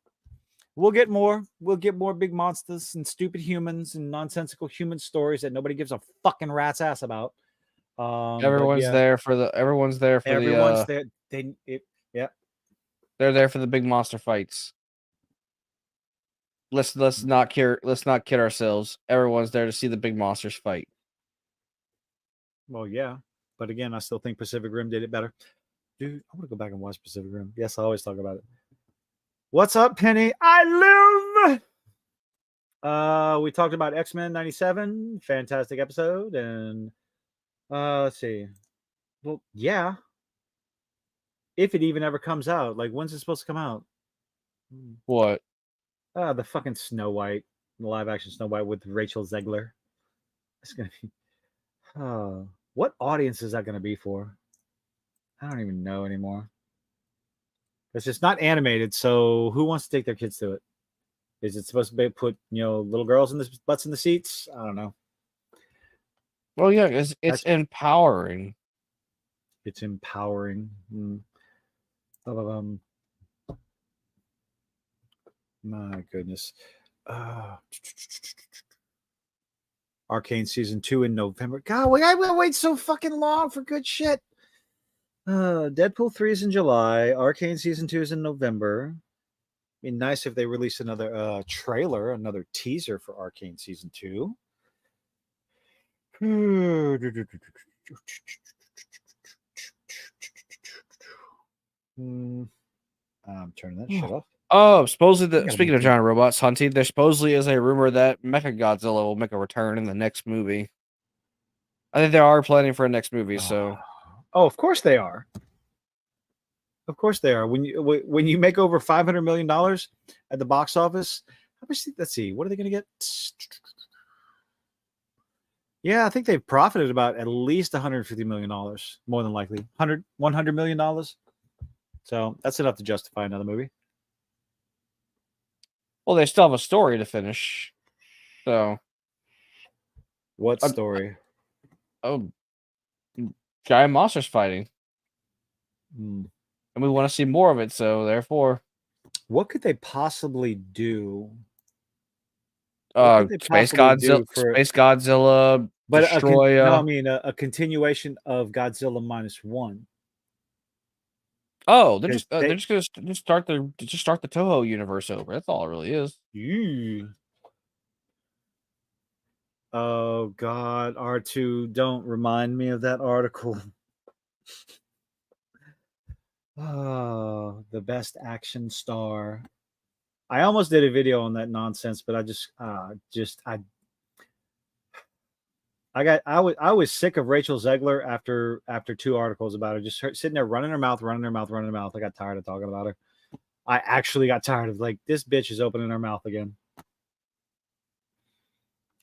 we'll get more. We'll get more big monsters and stupid humans and nonsensical human stories that nobody gives a fucking rat's ass about. Everyone's there for the. Yeah. They're there for the big monster fights. Let's not kid ourselves. Everyone's there to see the big monsters fight. Well, yeah, but again, I still think Pacific Rim did it better. Dude, I want to go back and watch Pacific Rim. Yes, I always talk about it. What's up, Penny? I live. We talked about X Men '97, fantastic episode, and let's see. Well, yeah. If it even ever comes out, like when's it supposed to come out? What? The fucking Snow White, the live action Snow White with Rachel Zegler. It's gonna be. What audience is that gonna be for? I don't even know anymore. It's just not animated, so who wants to take their kids to it? Is it supposed to be put little girls in the butts in the seats? I don't know. Well, yeah, it's empowering. It's empowering. My goodness. Arcane season 2 in November. God, I will wait so fucking long for good shit. Deadpool 3 is in July. Arcane season 2 is in November. It'd be nice if they released another trailer, another teaser for Arcane season 2. I'm turning that shit off. Oh, supposedly, speaking of giant robots, Hunty, there supposedly is a rumor that Mechagodzilla will make a return in the next movie. I think they are planning for a next movie, so. Oh, of course they are. Of course they are. When you make over $500 million at the box office, let's see, what are they going to get? Yeah, I think they've profited about at least $150 million, more than likely. $100 million. So that's enough to justify another movie. Well, they still have a story to finish. So. What story? Giant monsters fighting. And we want to see more of it, so therefore. What could they possibly do? Space Godzilla, but Destroya. A continuation of Godzilla -1. Oh, they're just gonna start the Toho universe over. That's all it really is. Oh God, R2, don't remind me of that article. Oh, the best action star. I almost did a video on that nonsense, but I was sick of Rachel Zegler after 2 articles about her, just sitting there running her mouth. I got tired of talking about her. I actually got tired of, like, this bitch is opening her mouth again.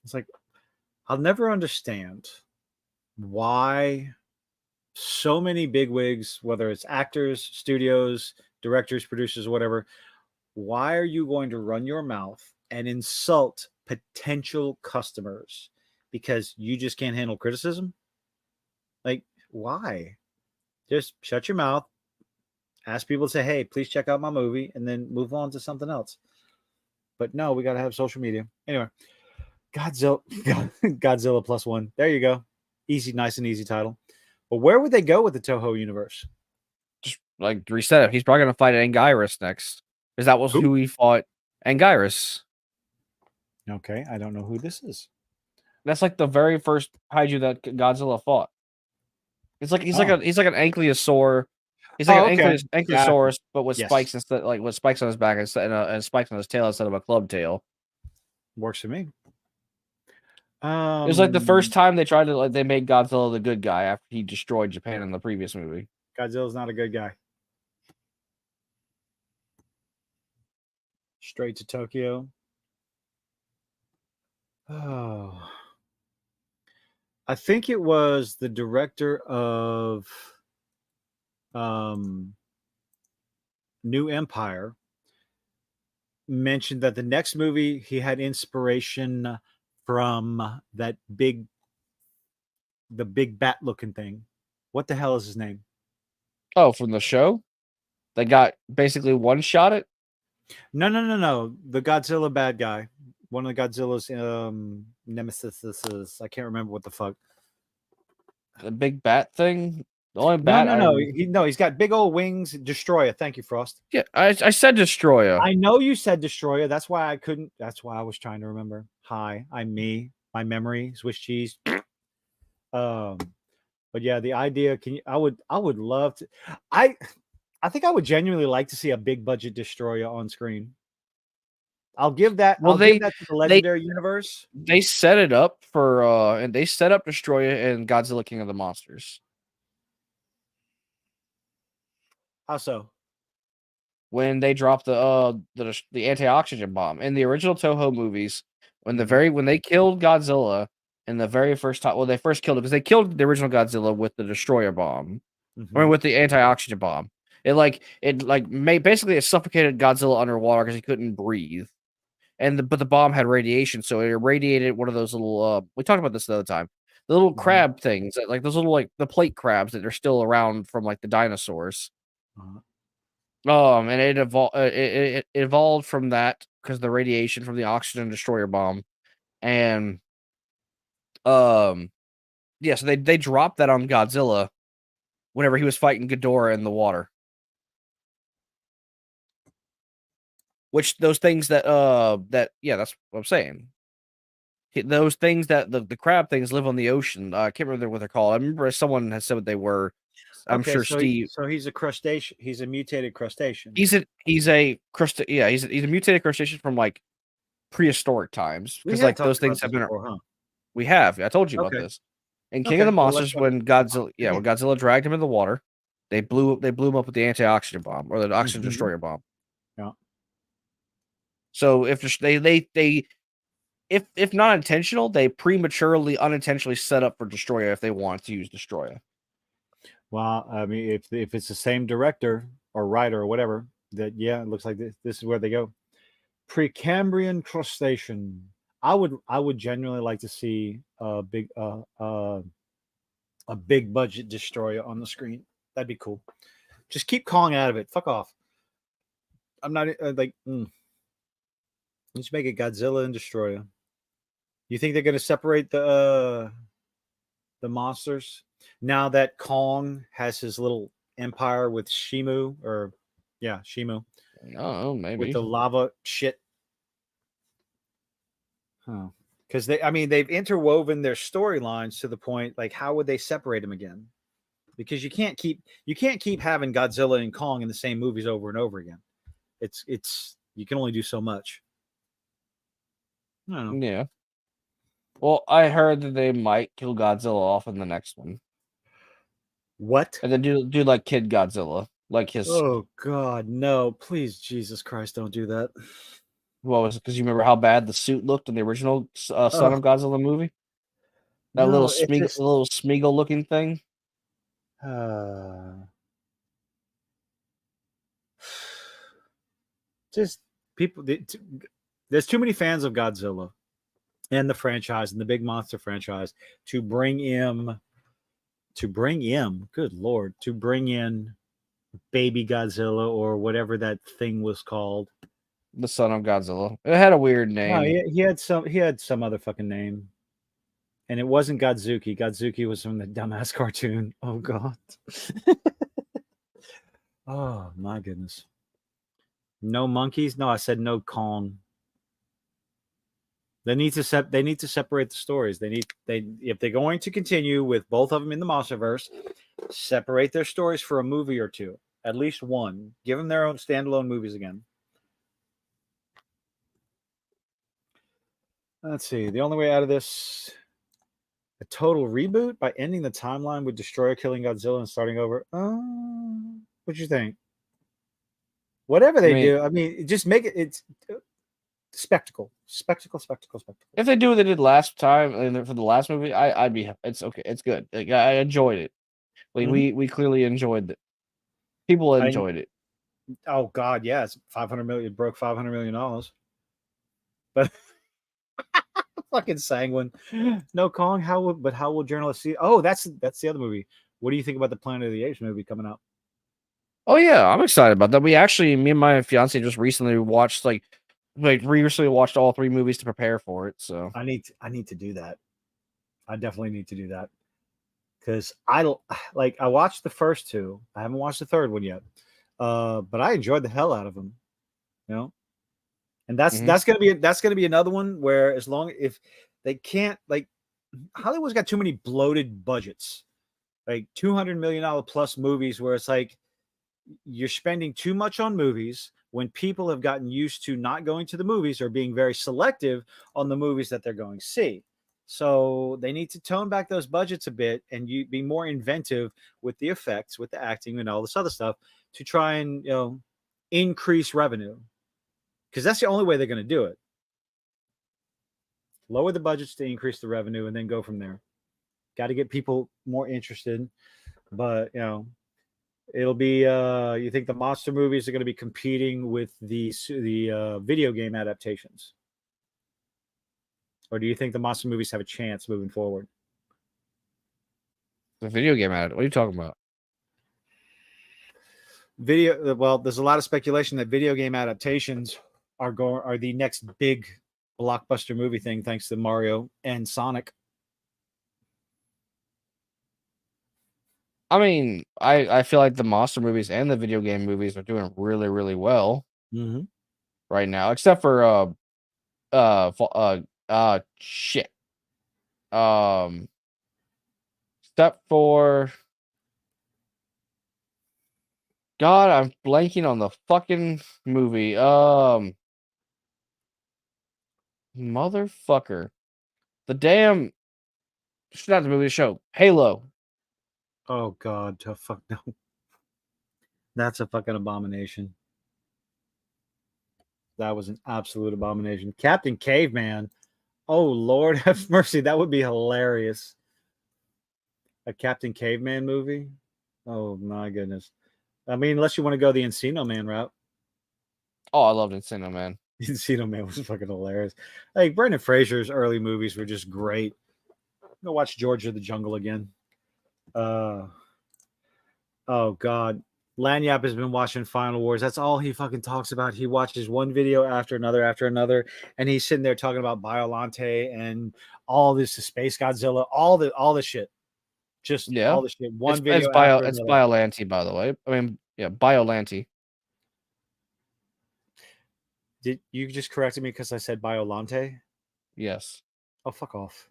It's like, I'll never understand why so many bigwigs, whether it's actors, studios, directors, producers, whatever, why are you going to run your mouth and insult potential customers because you just can't handle criticism? Like, why? Just shut your mouth, ask people to say, hey, please check out my movie, and then move on to something else. But no, we got to have social media. Anyway, Godzilla +1. There you go. Easy, nice and easy title. But where would they go with the Toho universe? Just like reset it. He's probably going to fight Anguirus next. Because that was who he fought. Anguirus. Okay, I don't know who this is. That's like the very first kaiju that Godzilla fought. It's like he's like an ankylosaur. He's like an ankylosaurus, but with spikes instead, like with spikes on his back and spikes on his tail instead of a club tail. Works for me. It was like the first time they tried to, like, they made Godzilla the good guy after he destroyed Japan in the previous movie. Godzilla's not a good guy. Straight to Tokyo. Oh, I think it was the director of New Empire mentioned that the next movie he had inspiration from the big bat looking thing. What the hell is his name? Oh, from the show? They got basically one shot it? No. The Godzilla bad guy. One of the Godzilla's nemesis. I can't remember what the fuck. The big bat thing? The only bat. No, he's got big old wings. Destroyer. Thank you, Frost. Yeah, I said Destroyer. I know you said Destroyer. That's why I couldn't. That's why I was trying to remember. Hi, I'm me. My memory, Swiss cheese. But yeah, the idea. I would love to. I think I would genuinely like to see a big budget Destroyer on screen. I'll give that. Well, give that to the Legendary universe. They set it up for and they set up Destroyer and Godzilla King of the Monsters. How so? When they dropped the anti-oxygen bomb in the original Toho movies, when they killed Godzilla in the very first time, well, they first killed it because they killed the original Godzilla with the Destroyer bomb, or with the anti-oxygen bomb. It basically suffocated Godzilla underwater because he couldn't breathe. But the bomb had radiation, so it irradiated one of those little. We talked about this the other time. The little crab things, like those little, like the plate crabs that are still around from like the dinosaurs. And it evolved from that because of the radiation from the oxygen destroyer bomb, and so they dropped that on Godzilla whenever he was fighting Ghidorah in the water. Which those things that's what I'm saying. Those things that the crab things live on the ocean. I can't remember what they're called. I remember someone had said what they were. I'm sure Steve. So he's a crustacean. He's a mutated crustacean. He's a mutated crustacean from like prehistoric times, because like those things have been. Before, huh? We have. I told you about this. In King of the Monsters, when Godzilla dragged him in the water, they blew him up with the antioxidant bomb, or the oxygen destroyer bomb. Yeah. So if if not intentional, they prematurely, unintentionally set up for Destroyer if they want to use Destroyer. Well, I mean, if it's the same director or writer or whatever, that it looks like this is where they go. Precambrian crustacean. I would genuinely like to see a big budget Destroyer on the screen. That'd be cool. Just keep Kong out of it. Fuck off. I'm not Let's make it Godzilla and Destroyer. You think they're going to separate the monsters now that Kong has his little empire with Shimu? Shimu. Oh, maybe with the lava shit. Huh? Because they've interwoven their storylines to the point, like, how would they separate them again? Because you can't keep having Godzilla and Kong in the same movies over and over again. It's you can only do so much. I don't know. Yeah. Well, I heard that they might kill Godzilla off in the next one. What? And then do like Kid Godzilla, like his. Oh God, no! Please, Jesus Christ, don't do that. What was it? Because you remember how bad the suit looked in the original Son of Godzilla movie? That little Smeagol looking thing. Just people. There's too many fans of Godzilla and the franchise and the big monster franchise to bring in. Good Lord, to bring in Baby Godzilla or whatever that thing was called. The Son of Godzilla. It had a weird name. No, he had some other fucking name. And it wasn't Godzuki. Godzuki was from the dumbass cartoon. Oh God. Oh my goodness. No monkeys? No, I said no Kong. They need to separate the stories. If they're going to continue with both of them in the Monsterverse, separate their stories for a movie or two. At least one. Give them their own standalone movies again. Let's see. The only way out of this, a total reboot by ending the timeline with Destroyer killing Godzilla and starting over. What do you think? Whatever they do, just make it. It's spectacle. If they do what they did last time for the last movie, I'd be. It's okay. It's good. Like, I enjoyed it. Like, we clearly enjoyed it. People enjoyed it. Oh God, yeah, it's 500 million. It broke $500 million. But fucking sanguine. No Kong. How will journalists see? Oh, that's the other movie. What do you think about the Planet of the Apes movie coming out? Oh yeah, I'm excited about that. Me and my fiance just recently watched recently watched all 3 movies to prepare for it. So I need to do that. I definitely need to do that because I watched the first 2. I haven't watched the third one yet, but I enjoyed the hell out of them. You know, and that's gonna be another one where if they can't, like, Hollywood's got too many bloated budgets, like $200 million plus movies where it's like you're spending too much on movies when people have gotten used to not going to the movies or being very selective on the movies that they're going to see. So they need to tone back those budgets a bit and be more inventive with the effects, with the acting and all this other stuff to try and, increase revenue. Because that's the only way they're going to do it. Lower the budgets to increase the revenue and then go from there. Got to get people more interested. But, it'll be, you think the monster movies are going to be competing with the video game adaptations? Or do you think the monster movies have a chance moving forward? The video game ad. What are you talking about? Well, there's a lot of speculation that video game adaptations are the next big blockbuster movie thing, thanks to Mario and Sonic. I mean, I feel like the monster movies and the video game movies are doing really, really well right now, except for shit. Except for God, I'm blanking on the fucking movie. Motherfucker. The damn. It's not the movie, the show. Halo. Oh God, fuck no. That's a fucking abomination. That was an absolute abomination. Captain Caveman. Oh Lord have mercy. That would be hilarious. A Captain Caveman movie. Oh my goodness. I mean, unless you want to go the Encino Man route. Oh, I loved Encino Man. Encino Man was fucking hilarious. Like Brendan Fraser's early movies were just great. Go watch George of the Jungle again. Oh God. Lanyap has been watching Final Wars. That's all he fucking talks about. He watches one video after another, and he's sitting there talking about Biolante and all this Space Godzilla, all the shit. Just all the shit. One video after it's another. Biollante, by the way. I mean, yeah, Biollante. Did you just corrected me because I said Biolante? Yes. Oh, fuck off.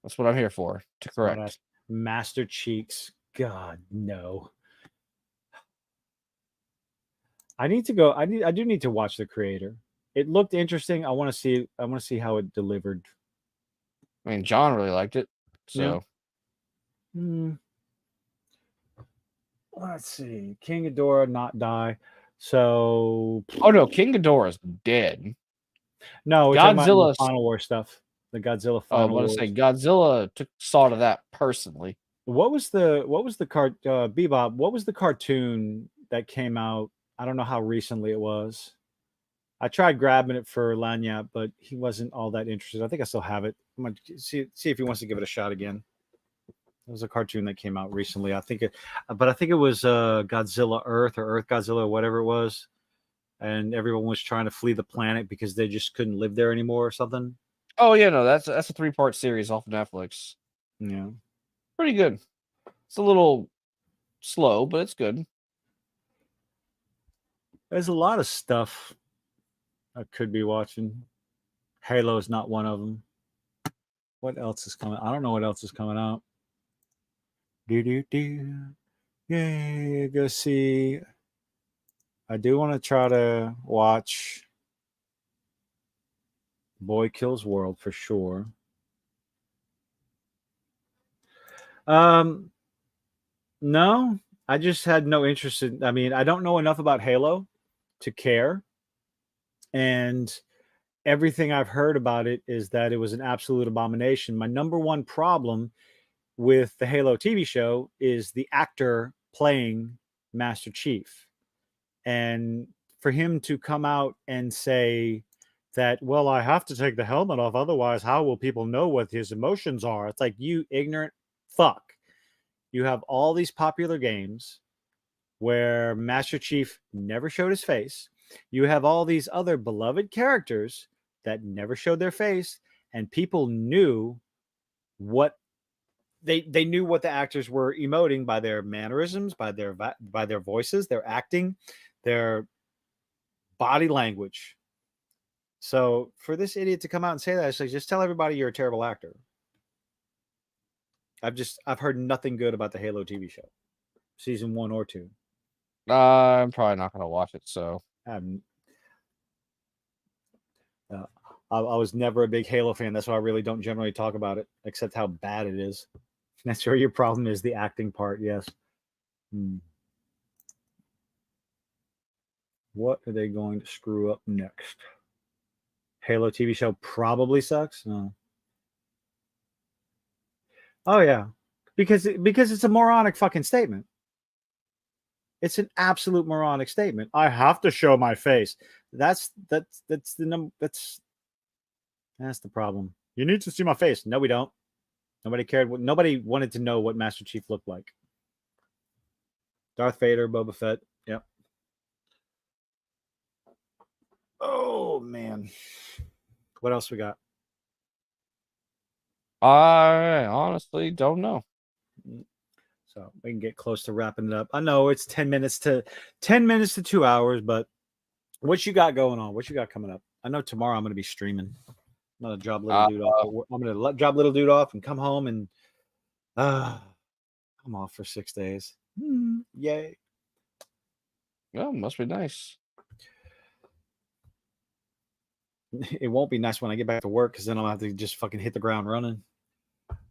That's what I'm here for, to correct. Master Cheeks. God, no. I need to go. I do need to watch The Creator. It looked interesting. I want to see how it delivered. I mean, John really liked it. So let's see. King Ghidorah not die. So oh no, King Ghidorah is dead. No, Godzilla Final War stuff. The Godzilla Final War. I was want to say Godzilla saw to that personally. What was the Bebop? What was the cartoon that came out? I don't know how recently it was. I tried grabbing it for Lanyap, but he wasn't all that interested. I think I still have it. I'm gonna see if he wants to give it a shot again. It was a cartoon that came out recently. I think it was Godzilla Earth or Earth Godzilla or whatever it was, and everyone was trying to flee the planet because they just couldn't live there anymore or something. Oh yeah, no, that's a 3-part series off of Netflix. Yeah, pretty good. It's a little slow, but it's good. There's a lot of stuff I could be watching. Halo is not one of them. What else is coming? I don't know what else is coming out. Yay, go see. I do want to try to watch Boy Kills World for sure. No, I just had no interest in. I mean, I don't know enough about Halo to care, and everything I've heard about it is that it was an absolute abomination. My number one problem with the Halo TV show is the actor playing Master Chief. And for him to come out and say that, well, I have to take the helmet off, otherwise how will people know what his emotions are? It's like, you ignorant fuck. You have all these popular games where Master Chief never showed his face. You have all these other beloved characters that never showed their face, and people knew what they knew what the actors were emoting by their mannerisms, by their voices, their acting, their body language. So for this idiot to come out and say that, it's like, just tell everybody you're a terrible actor. I've heard nothing good about the Halo TV show, season 1 or 2. I'm probably not going to watch it. So I was never a big Halo fan. That's why I really don't generally talk about it, except how bad it is. That's where your problem is, the acting part. Yes. What are they going to screw up next? Halo TV show probably sucks. No. Oh yeah, because it's a moronic fucking statement. It's an absolute moronic statement. I have to show my face. That's the problem. You need to see my face. No, we don't. Nobody cared. Nobody wanted to know what Master Chief looked like. Darth Vader, Boba Fett. Yep. Oh man. What else we got? I honestly don't know. So we can get close to wrapping it up. I know it's 10 minutes to 2 hours, but what you got going on? What you got coming up? I know tomorrow I'm going to be streaming. I'm going to drop little dude off. I'm going to drop little dude off and come home and I'm off for 6 days. Yay. Well, must be nice. It won't be nice when I get back to work because then I'll have to just fucking hit the ground running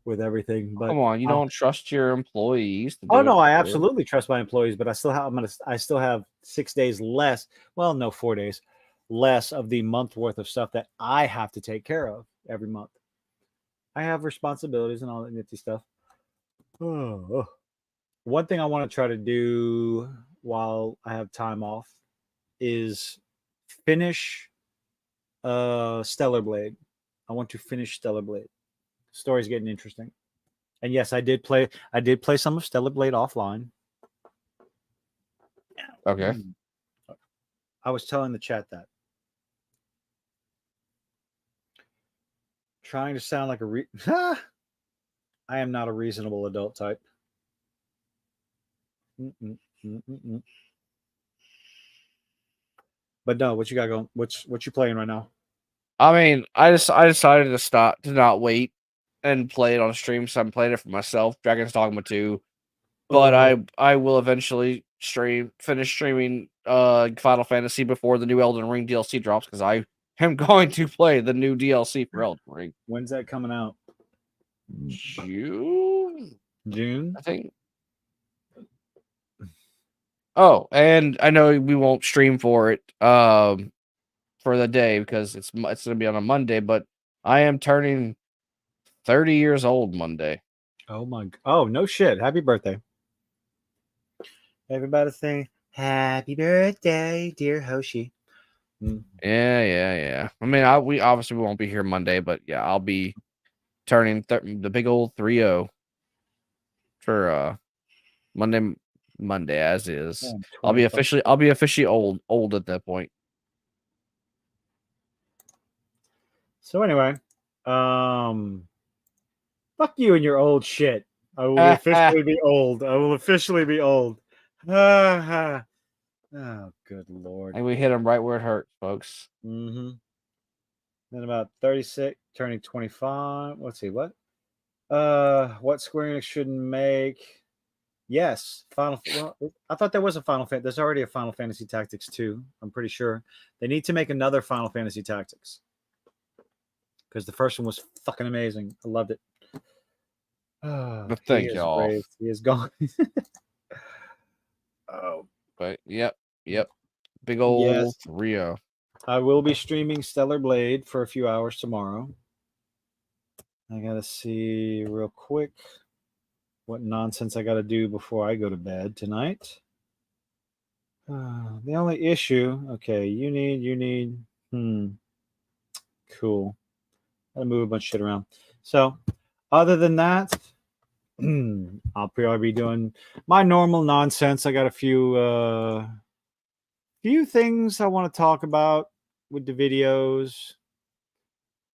with everything. But Come on, you don't trust your employees to do oh no, I it. absolutely trust my employees, but I still have 6 days less. Well, no, 4 days less of the month worth of stuff that I have to take care of every month. I have responsibilities and all that nifty stuff. Oh. One thing I want to try to do while I have time off is finish Stellar Blade. I want to finish Stellar Blade. The story's getting interesting. And yes, I did play some of Stellar Blade offline. Okay. I was telling the chat that. Trying to sound like I am not a reasonable adult type. But no, what you got going? What you playing right now? I mean, I decided to not wait and play it on stream, so I'm playing it for myself. Dragon's Dogma 2. But I will eventually finish streaming Final Fantasy before the new Elden Ring DLC drops, because I am going to play the new DLC for Elden Ring. When's that coming out? June, I think. Oh, and I know we won't stream for it for the day because it's going to be on a Monday, but I am turning 30 years old Monday. Oh, no shit. Happy birthday. Everybody sing happy birthday, dear Hoshi. Yeah. I mean, we obviously won't be here Monday, but yeah, I'll be turning the big old 30 for Monday as is. Yeah, I'll be officially old at that point. So anyway, fuck you and your old shit. I will officially be old. Oh, good lord. And we hit him right where it hurts, folks. Then about 36, turning 25. Let's see, what Square Enix shouldn't make. Yes, I thought there was a Final Fantasy. There's already a Final Fantasy Tactics 2. I'm pretty sure. They need to make another Final Fantasy Tactics. Because the first one was fucking amazing. I loved it. But thank y'all. He is gone. Oh. But yep. Big old Rio. I will be streaming Stellar Blade for a few hours tomorrow. I gotta see real quick what nonsense I gotta do before I go to bed tonight. The only issue, okay, you need, cool. Gotta move a bunch of shit around. So, other than that, I'll probably be doing my normal nonsense. I got a few things I want to talk about with the videos.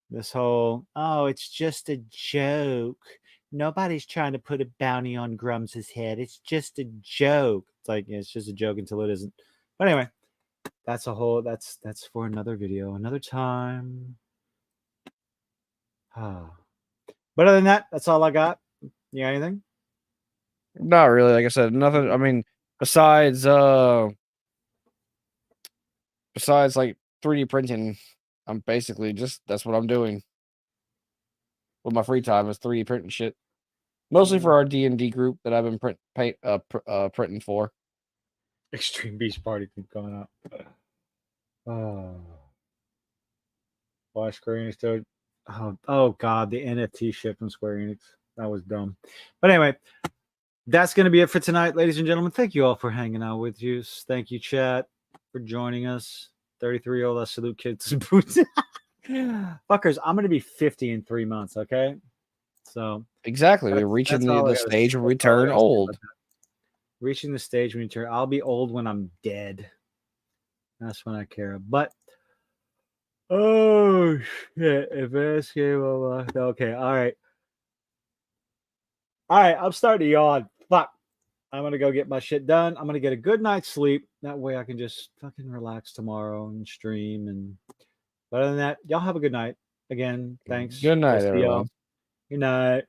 This whole, it's just a joke. Nobody's trying to put a bounty on Grums's head. It's just a joke. It's like, it's just a joke until it isn't. But anyway, that's for another video, another time. But other than that, that's all I got. You got anything? Not really. Like I said, nothing. I mean, besides like 3D printing, I'm basically that's what I'm doing with my free time is 3D printing shit. Mostly for our D&D group that I've been printing for. Extreme Beach Party keep coming up. Why Square Enix still? Oh God, the NFT shit from Square Enix. That was dumb. But anyway, that's going to be it for tonight, ladies and gentlemen. Thank you all for hanging out with you. Thank you, chat, for joining us. 33-year-old, I salute kids and boots. Fuckers, I'm going to be 50 in 3 months, okay? So exactly, we're reaching the stage where we turn old. Reaching the stage when you turn, I'll be old when I'm dead. That's when I care. But oh shit! Advanced game over. Okay, all right. I'm starting to yawn. Fuck. I'm gonna go get my shit done. I'm gonna get a good night's sleep. That way I can just fucking relax tomorrow and stream. And but other than that, y'all have a good night. Again, thanks. Good night, everyone. Good night.